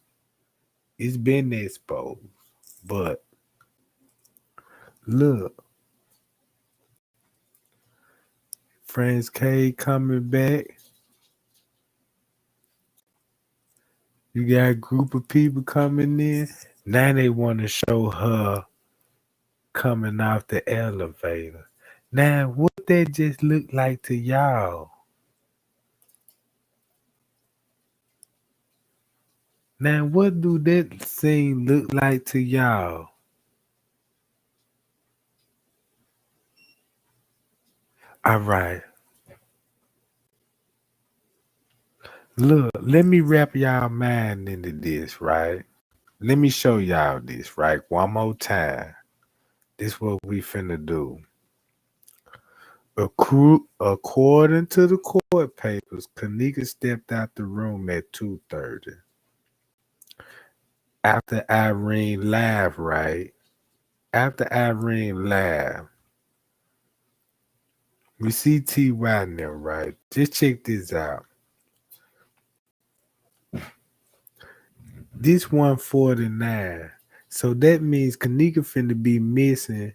It's been exposed. But look, Friends K coming back. You got a group of people coming in. Now they want to show her coming off the elevator. Now, what that just look like to y'all? Now, what do that scene look like to y'all? All right. Look, let me wrap y'all mind into this, right? Let me show y'all this, right? One more time. This what we finna do. According to the court papers, Kenneka stepped out the room at 2:30. After Irene laughed, right? After Irene laughed, we see T.Y. now, right? Just check this out. This 149. So that means Kenneka finna be missing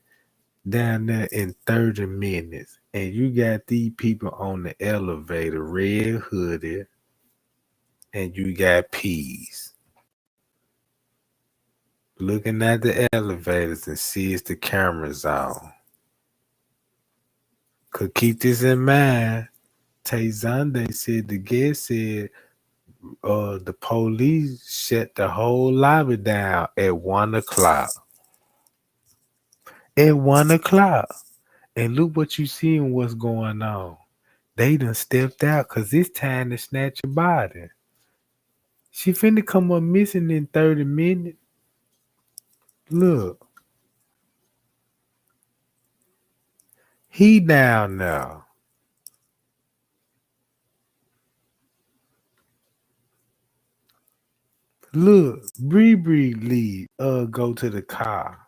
down there in 30 minutes. And you got these people on the elevator, red hooded, and you got peas looking at the elevators and sees the cameras on. Could keep this in mind. Tay Zonde said the guest said the police shut the whole lobby down at 1 o'clock. At 1 o'clock. And look what you see and what's going on. They done stepped out because it's time to snatch your body. She finna come up missing in 30 minutes. Look, he down now. Look, Bree leave. Go to the car.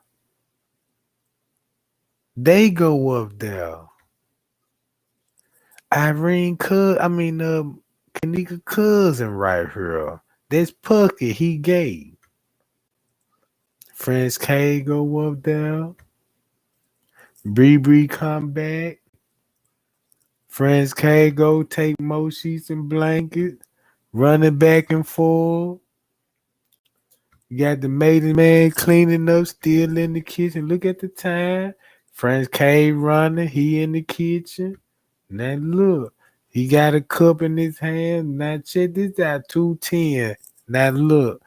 They go up there. Irene, Kenneka cousin right here. That's Pucky. He gay. Friends K go up there. Bree come back. Friends K go take more sheets and blankets. Running back and forth. You got the maiden man cleaning up, still in the kitchen. Look at the time. Friends K running. He in the kitchen. Now look. He got a cup in his hand. Now check this out. 2:10. Now look.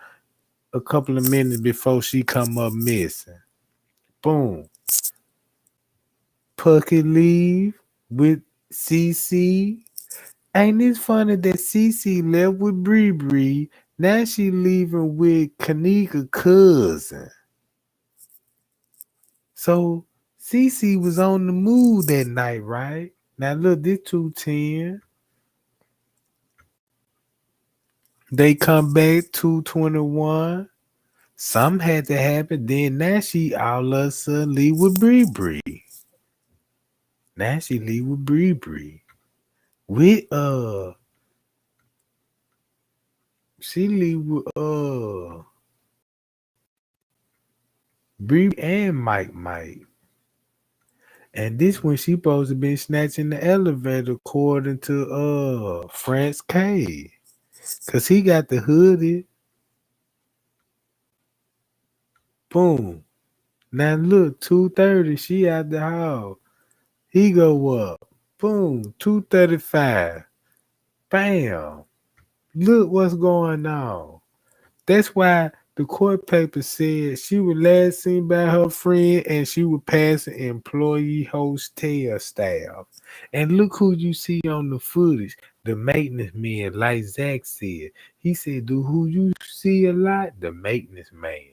A couple of minutes before she come up missing. Boom. Pucky leave with CC. Ain't it funny that CC left with Bree? Now she leaving with Kenneka cousin. So CC was on the move that night, right? Now look, this 2:10. They come back 2:21. Something had to happen. Then now she all of a sudden leave with Bree. Now she leave with Bree. With she leave with Bree and Mike. And this when she supposed to be snatching the elevator according to France K. Cause he got the hoodie. Boom. Now look, 2:30, she out the house. He go up. Boom. 2:35. Bam. Look what's going on. That's why the court paper said she was last seen by her friend and she was passing employee hotel staff. And look who you see on the footage. The maintenance man, like Zach said. He said, do who you see a lot? The maintenance man.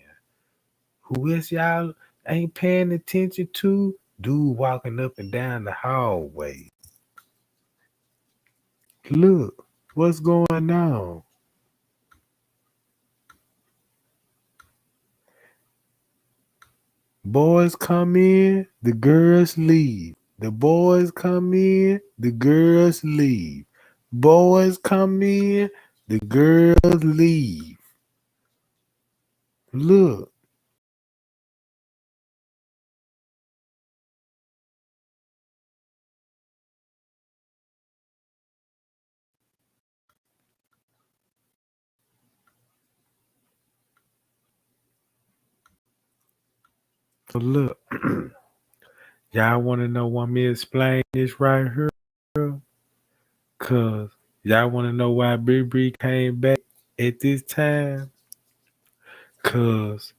Who else y'all ain't paying attention to? Dude walking up and down the hallway. Look, what's going on? Boys come in, the girls leave. The boys come in, the girls leave. Boys come in, the girls leave. Look, so look. Y'all want to know why me explain this right here? Cause y'all want to know why Bree came back at this time? Cause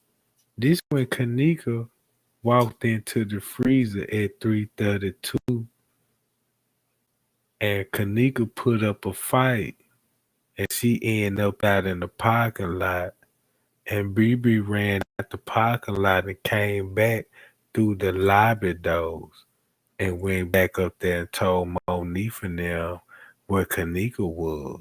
this when Kenneka walked into the freezer at 3:32 and Kenneka put up a fight and she ended up out in the parking lot and Bree ran out the parking lot and came back through the lobby doors and went back up there and told Monique and them where Kenneka was.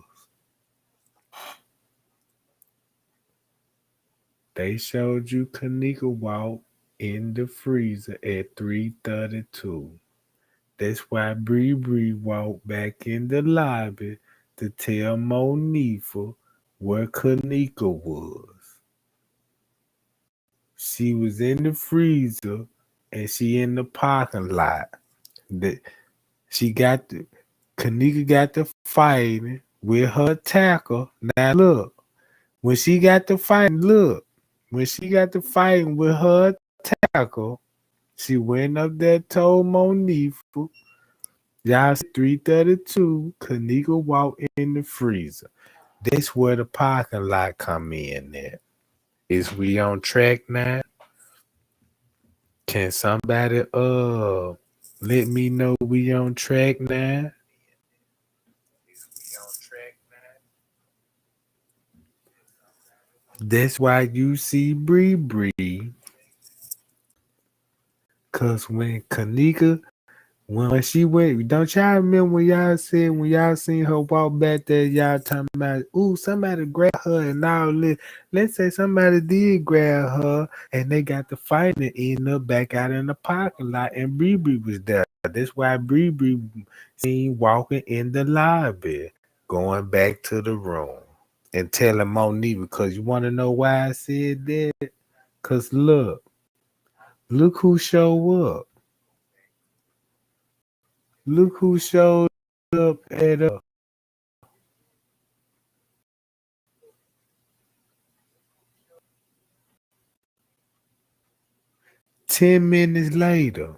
They showed you Kenneka walk in the freezer at 3:32. That's why Bree walked back in the lobby to tell Monifa where Kenneka was. She was in the freezer and she in the parking lot. That she got the Kenneka got the fighting with her attacker. Now look, when she got the fighting, with her attacker, she went up there told Monifa. Y'all see 3:32, Kenneka walk in the freezer. That's where the parking lot come in at. Is we on track now? Can somebody let me know we on track now? That's why you see Bree. Cause when Kenneka When she went, don't y'all remember when y'all said when y'all seen her walk back there, y'all talking about, ooh, somebody grabbed her and all this. Let's say somebody did grab her and they got the fight and ended up back out in the parking lot and Bree was there. That's why Bree seen walking in the lobby, going back to the room and telling Monique, because you want to know why I said that? Because look who showed up. Look who showed up at 10 minutes later.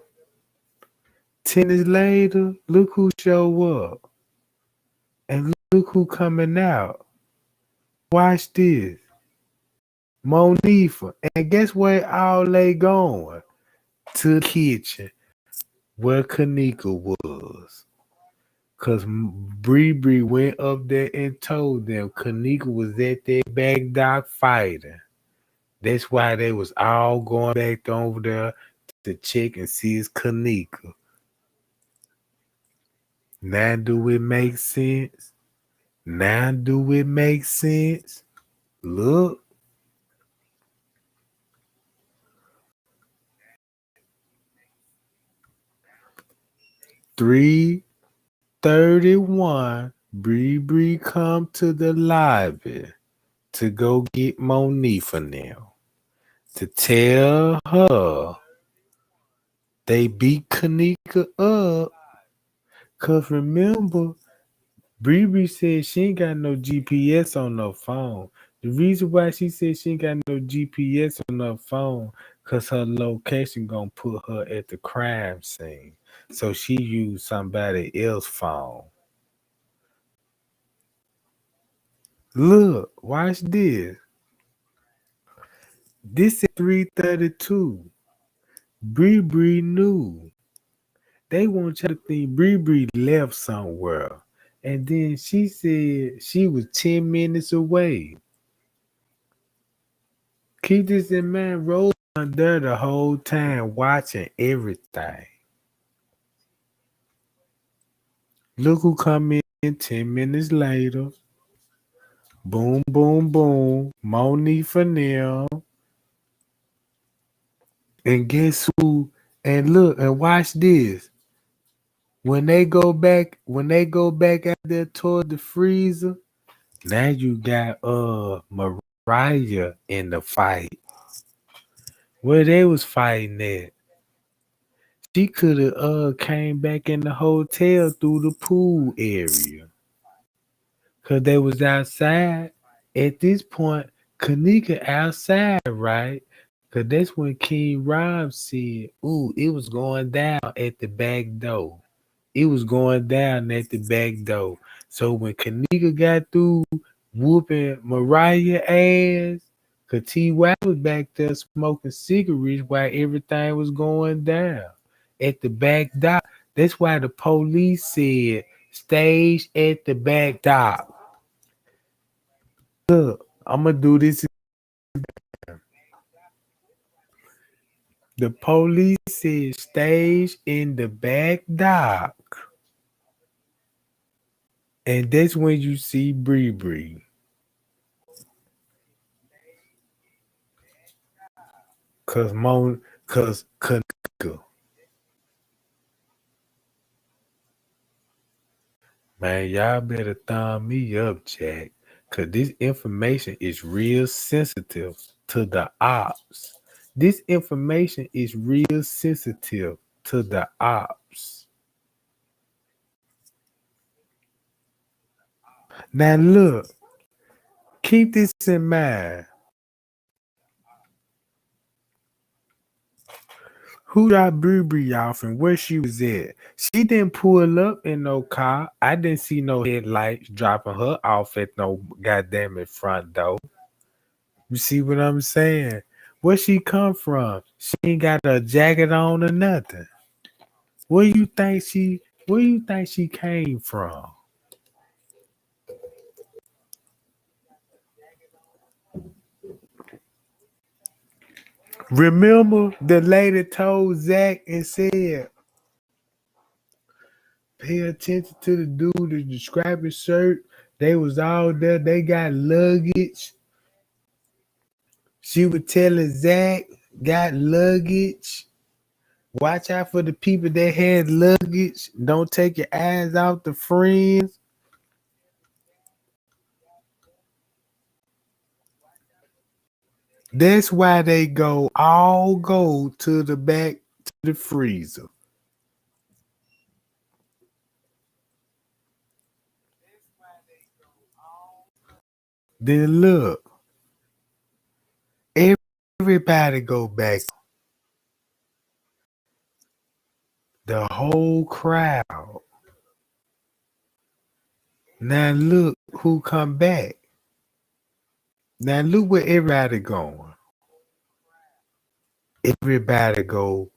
10 minutes later, look who show up. And look who coming out. Watch this. Monifa. And guess where all they going? To the kitchen where Kenneka was. Because Bree went up there and told them Kenneka was at their back dock fighting. That's why they was all going back over there to check and see his Kenneka. Now do it make sense? Now do it make sense? Look. 3:31, Bree come to the lobby to go get Monifa now. To tell her they beat Kenneka up. Cause remember, Bree said she ain't got no GPS on her phone. The reason why she said she ain't got no GPS on her phone, cause her location gonna put her at the crime scene. So she used somebody else's phone. Look, watch this. This is 3:32. Bree knew. They want you to think Bree left somewhere. And then she said she was 10 minutes away. Keep this in mind, Rose was there the whole time watching everything. Look who come in 10 minutes later. Boom, boom, boom. Monique Fanel. And guess who? And look, and watch this. When they go back out there toward the freezer, now you got Mariah in the fight. Where they was fighting at. She could have came back in the hotel through the pool area. Cause they was outside. At this point, Kenneka outside, right? Cause that's when King Rob said, ooh, it was going down at the back door. It was going down at the back door. So when Kenneka got through whooping Mariah ass, cause T.Y. was back there smoking cigarettes while everything was going down at the back dock. That's why the police said stage at the back dock. Look, I'm gonna do this. The police said stage in the back dock. And that's when you see Bree. Cause Kenneka. Man, y'all better thumb me up, Jack. Cause this information is real sensitive to the ops. This information is real sensitive to the ops. Now look, keep this in mind. Who dropped Bree off and where she was at? She didn't pull up in no car. I didn't see no headlights dropping her off at no goddamn in front door. You see what I'm saying? Where she come from? She ain't got a jacket on or nothing. Where you think she came from? Remember the lady told Zach and said, Pay attention to the dude that described his shirt. They was all there. They got luggage. She was telling Zach, got luggage. Watch out for the people that had luggage. Don't take your eyes off the friends. That's why they go to the back to the freezer. Then look, everybody go back. The whole crowd. Now look who come back. Now look where everybody going. Everybody go.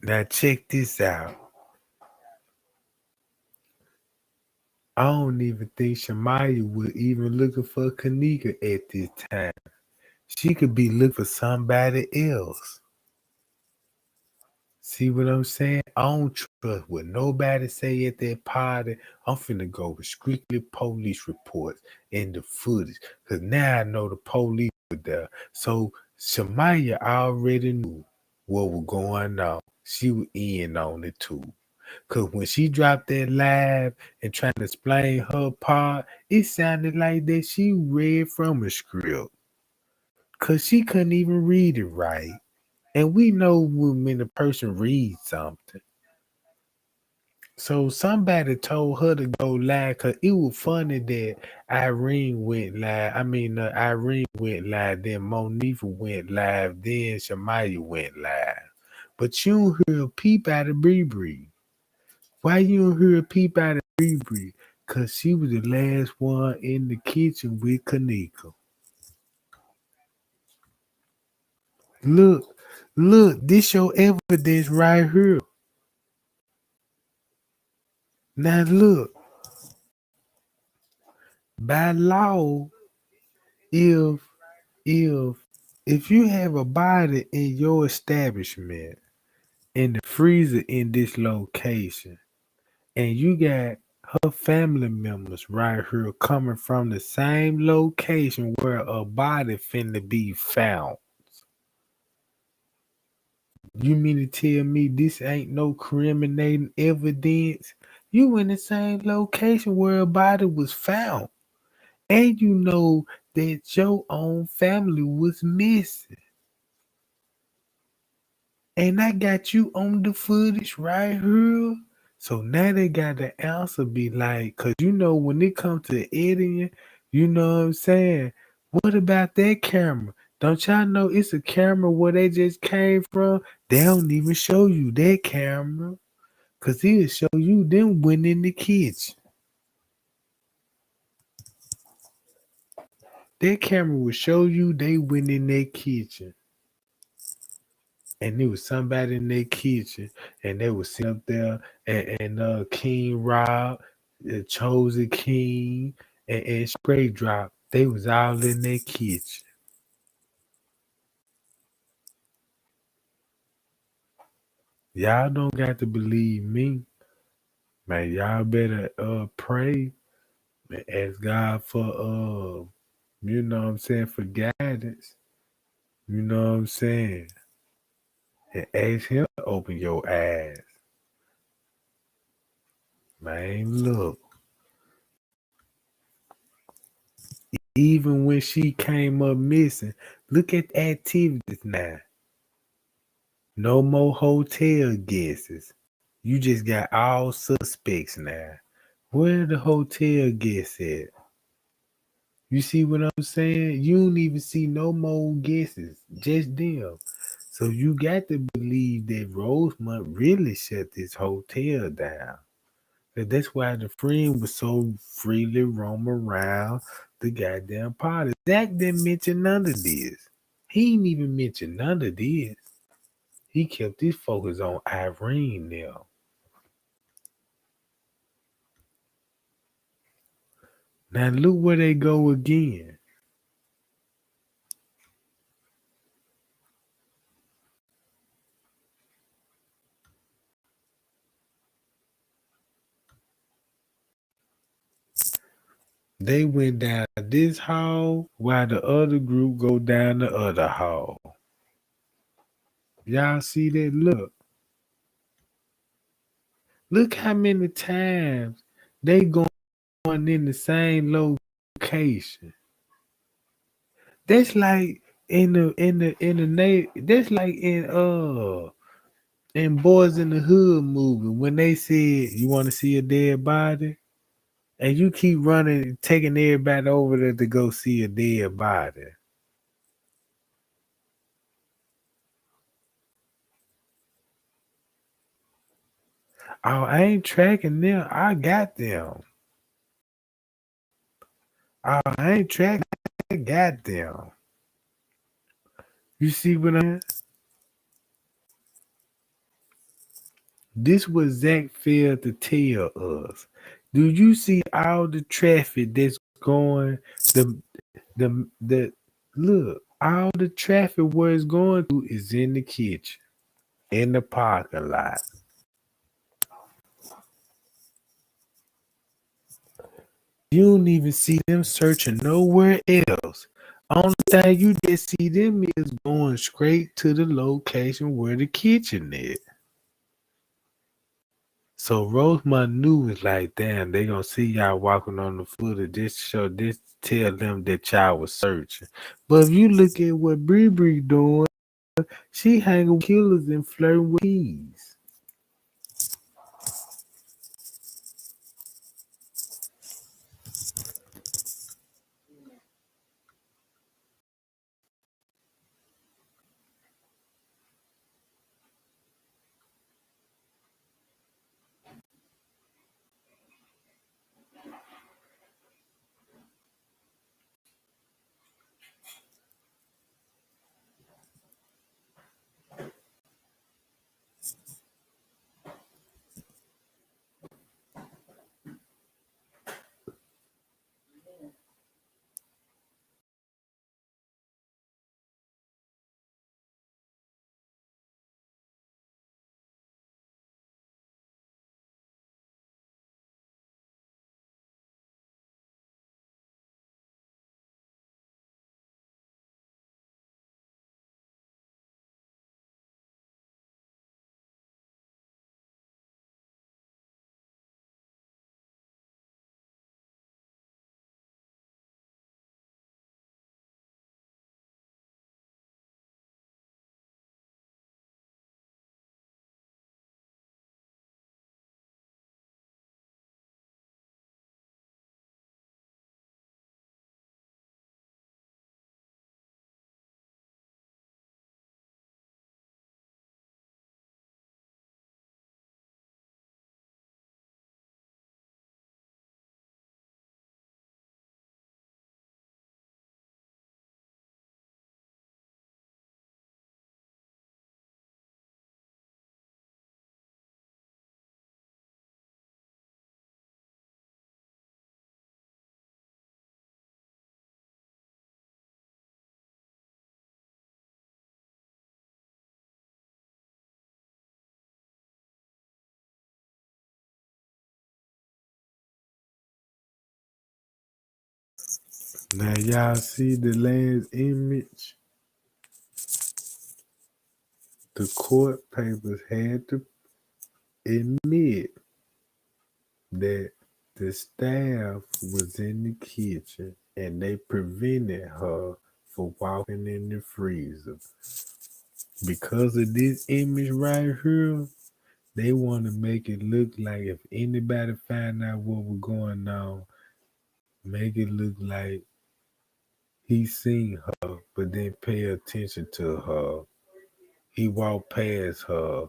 Now check this out. I don't even think Shamaya would even looking for Kenneka at this time. She could be looking for somebody else. See what I'm saying? I don't trust what nobody say at that party. I'm finna go with strictly police reports and the footage. Cause now I know the police were there. So Shamaya already knew what was going on. She was in on it too. Cause when she dropped that live and trying to explain her part, it sounded like that she read from a script. Cause she couldn't even read it right. And we know when a person reads something. So somebody told her to go live because it was funny that Irene went live. Irene went live, then Monifa went live, then Shamaya went live. But you don't hear a peep out of Bree. Why you don't hear a peep out of Bree? Because she was the last one in the kitchen with Kenneka. Look, this your evidence right here. Now look, by law, if if if you have a body in your establishment in the freezer in this location and you got her family members right here coming from the same location where a body finna be found, you mean to tell me this ain't no criminating evidence? You in the same location where a body was found, and you know that your own family was missing. And I got you on the footage right here. So now they got the answer be like, cause you know when it comes to editing, you know what I'm saying? What about that camera? Don't y'all know it's a camera where they just came from? They don't even show you that camera. Cause it'll show you them went in the kitchen. That camera will show you they went in their kitchen. And there was somebody in their kitchen, and they was sitting up there, and King Rob, the Chosen King, and Straight Drop. They was all in their kitchen. Y'all don't got to believe me, man. Y'all better pray and ask God for you know what I'm saying, for guidance. You know what I'm saying, and ask Him to open your eyes, man. Look. Even when she came up missing, look at the activities now. No more hotel guesses. You just got all suspects now. Where the hotel guests at? You see what I'm saying? You don't even see no more guesses, just them. So you got to believe that Rosemont really shut this hotel down. And that's why the friend was so freely roam around the goddamn party. Zach didn't mention none of this. He didn't even mention none of this. He kept his focus on Irene now. Now look where they go again. They went down this hall while the other group go down the other hall. Y'all see that? Look how many times they going in the same location. That's like that's like in Boys in the Hood movie when they said you want to see a dead body and you keep running taking everybody over there to go see a dead body. Oh, I ain't tracking them. I got them. Oh, I ain't tracking. I got them. You see what I'm? This was Zach failed to tell us. Do you see all the traffic that's going the look, all the traffic where it's going to is in the kitchen, in the parking lot. You don't even see them searching nowhere else. Only thing you just see them is going straight to the location where the kitchen is. So Rosemont knew it's like, damn, they gonna see y'all walking on the footage. This tell them that y'all was searching. But if you look at what Bree doing, she hanging with killers and flirting with keys. Now y'all see the last image. The court papers had to admit that the staff was in the kitchen and they prevented her from walking in the freezer. Because of this image right here, they want to make it look like if anybody find out what was going on, make it look like he seen her, but didn't pay attention to her. He walked past her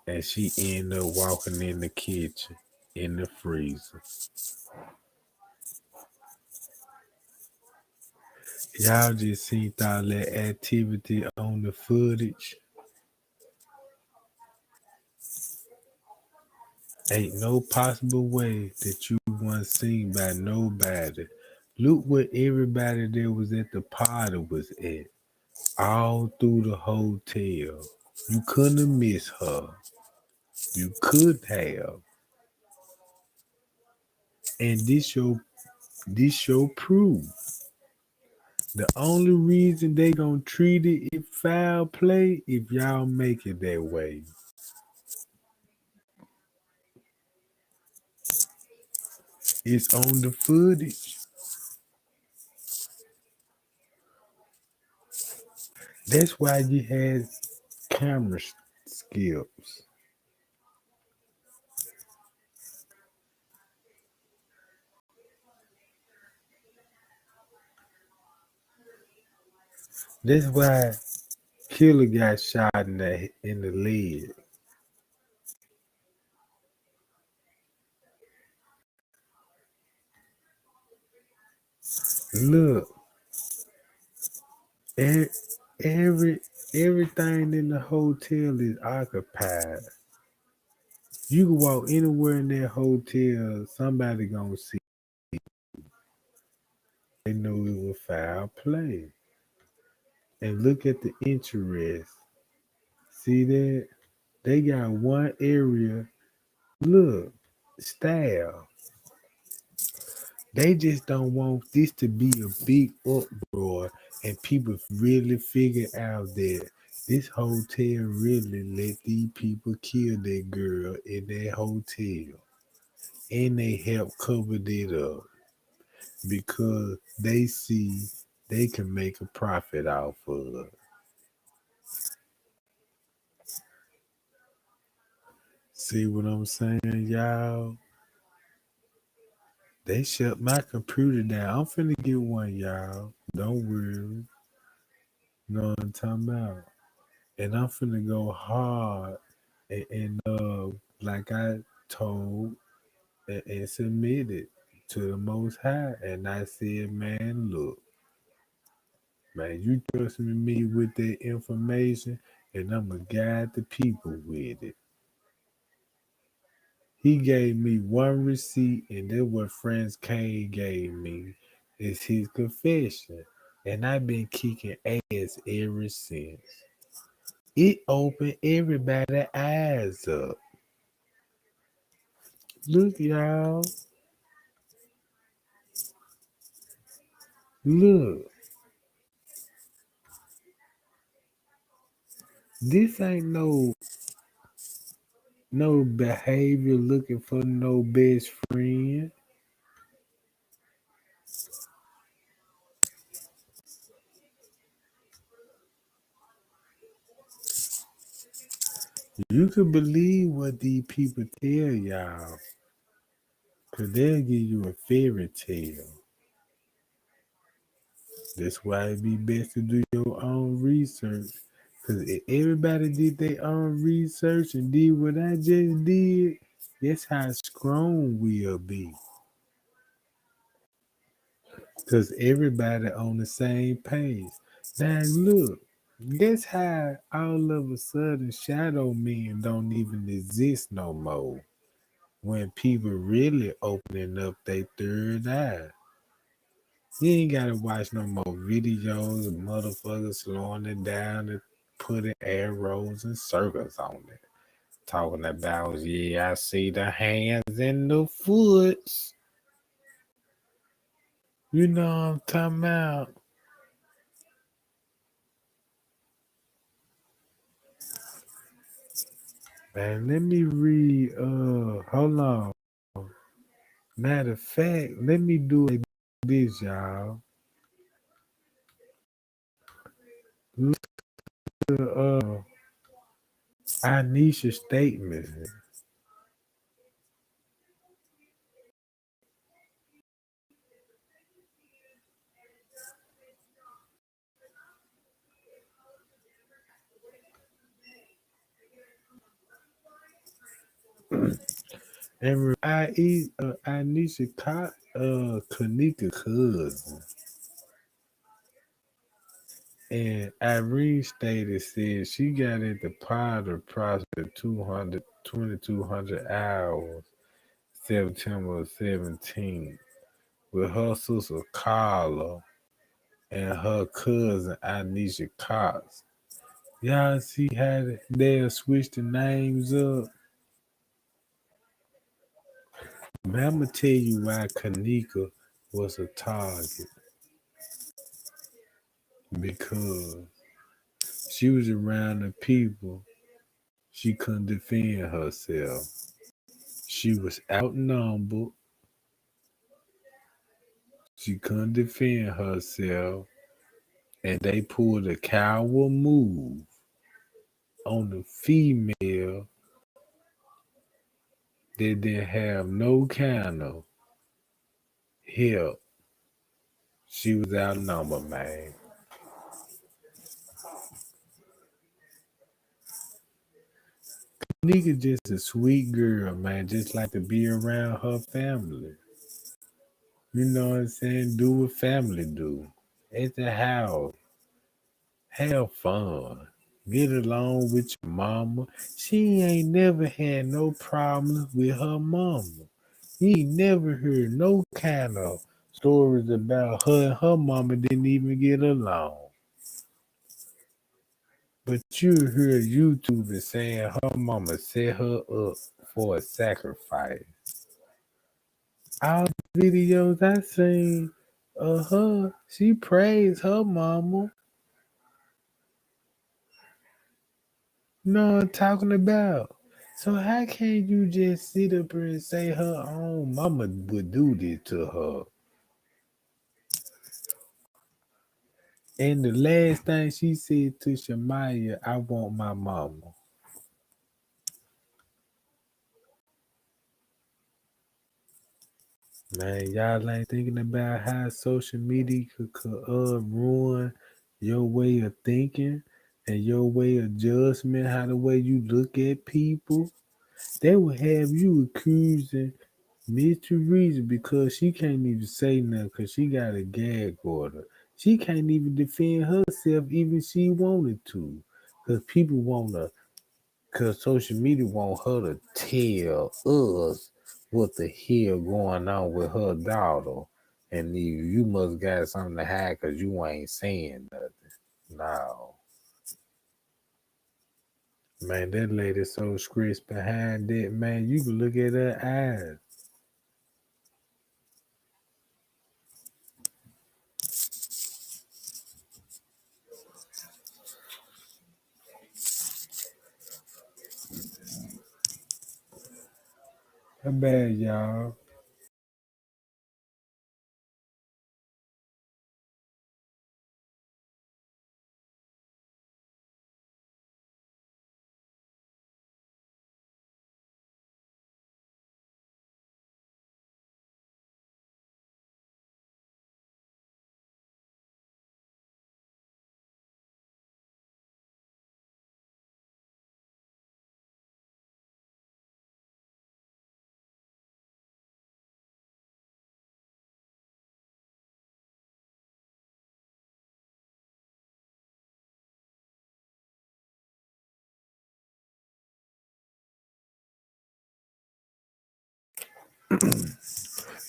and she ended up walking in the kitchen in the freezer. Y'all just seen all that activity on the footage. Ain't no possible way that you weren't seen by nobody. Look what everybody that was at the party was at. All through the hotel. You couldn't have missed her. You could have. And This show proof. The only reason they gonna treat it if foul play if y'all make it that way. It's on the footage. That's why you had camera skills. That's why Killer got shot in the leg. Look, e- every everything in the hotel is occupied. You can walk anywhere in that hotel, somebody gonna see. They know it was foul play. And look at the interest. See that? They got one area. Look, staff. They just don't want this to be a big uproar and people really figure out that this hotel really let these people kill that girl in that hotel. And they help cover it up because they see they can make a profit off of it. See what I'm saying, y'all? They shut my computer down. I'm finna get one, y'all. Don't worry. Know what I'm talking about? And I'm finna go hard and like I told and submit it to the Most High. And I said, man, look, man, you trust me with that information, and I'm gonna guide the people with it. He gave me one receipt, and that's what Franz Kane gave me. It's his confession. And I've been kicking ass ever since. It opened everybody's eyes up. Look, y'all. Look. This ain't no behavior looking for no best friend. You can believe what these people tell y'all. Cause they'll give you a fairy tale. That's why it be best to do your own research. Cause if everybody did their own research and did what I just did, that's how strong we'll be. Cause everybody on the same page. Now look, guess how all of a sudden shadow men don't even exist no more. When people really opening up their third eye. You ain't gotta watch no more videos of motherfuckers slowing it down and putting arrows and circles on it. Talking about, yeah, I see the hands and the foots. You know what I'm talking about? Man, let me read, hold on. Matter of fact, let me do this, y'all. Look at, Anisha statement. And Anisha Kenneka cousin. And Irene stated said she got at the pod approximately 2,200 hours September 17th with her sister Carla and her cousin Anisha Cox. Y'all see how they'll switch the names up? But I'm gonna tell you why Kenneka was a target because she was around the people. She couldn't defend herself. She was outnumbered. She couldn't defend herself. And they pulled a coward move on the female that didn't have no kind of help. She was outnumbered, man. Nigga just a sweet girl, man. Just like to be around her family. You know what I'm saying? Do what family do. At the house. Have fun. Get along with your mama. She ain't never had no problems with her mama. You ain't never heard no kind of stories about her and her mama didn't even get along. But you hear YouTubers saying her mama set her up for a sacrifice. All the videos I seen of her, she praised her mama. You know what I'm talking about? So how can you just sit up here and say her own mama would do this to her? And the last thing she said to Shamaya, I want my mama. Man, y'all ain't thinking about how social media could ruin your way of thinking and your way of judgment, how the way you look at people. They will have you accusing Miss Teresa because she can't even say nothing because she got a gag order. She can't even defend herself even she wanted to. Because people want to, because social media want her to tell us what the hell going on with her daughter. And you must got something to hide because you ain't saying nothing. No. Man, that lady so scratched behind that, man. You can look at her eyes. How bad, y'all?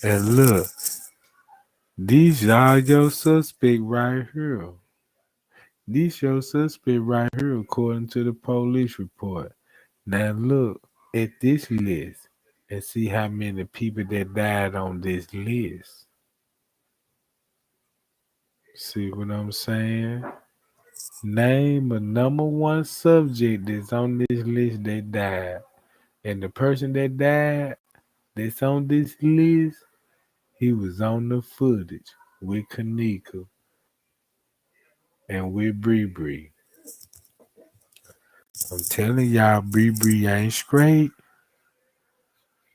And look, these are your suspect right here. These your suspect right here, according to the police report. Now look at this list and see how many people that died on this list. See what I'm saying? Name a number one subject that's on this list that died. And the person that died that's on this list, he was on the footage with Kenneka and with Bree Bree. I'm telling y'all, Bree Bree ain't straight.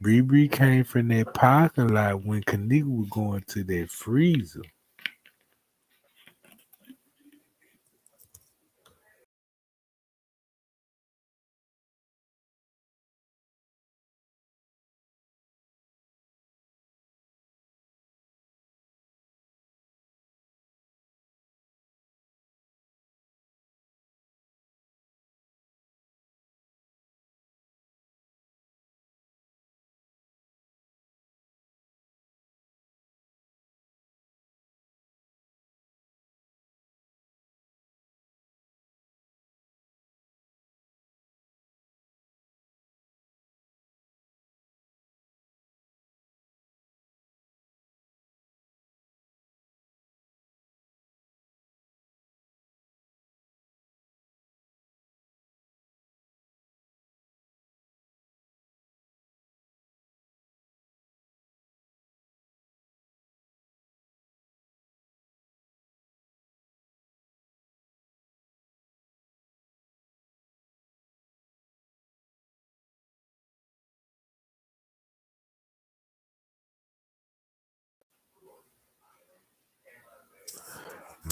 Bree Bree came from that parking lot when Kenneka was going to that freezer.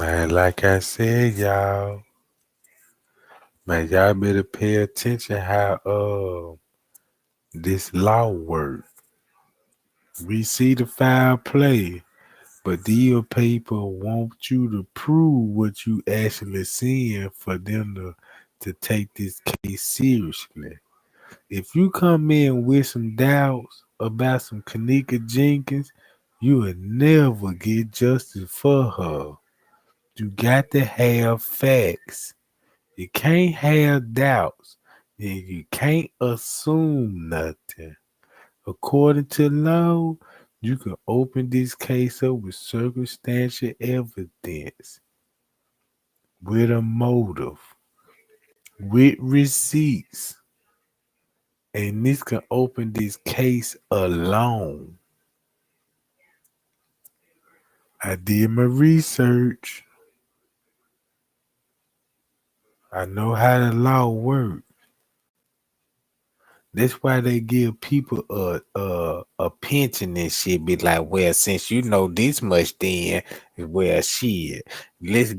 Man, like I said, y'all, man, y'all better pay attention how this law work. We see the foul play, but these people want you to prove what you actually seeing for them to take this case seriously. If you come in with some doubts about some Kenneka Jenkins, you will never get justice for her. You got to have facts. You can't have doubts. And you can't assume nothing. According to law, you can open this case up with circumstantial evidence, with a motive, with receipts. And this can open this case alone. I did my research. I know how the law works. That's why they give people a pension and shit. Be like, well, since you know this much, then well, shit, let's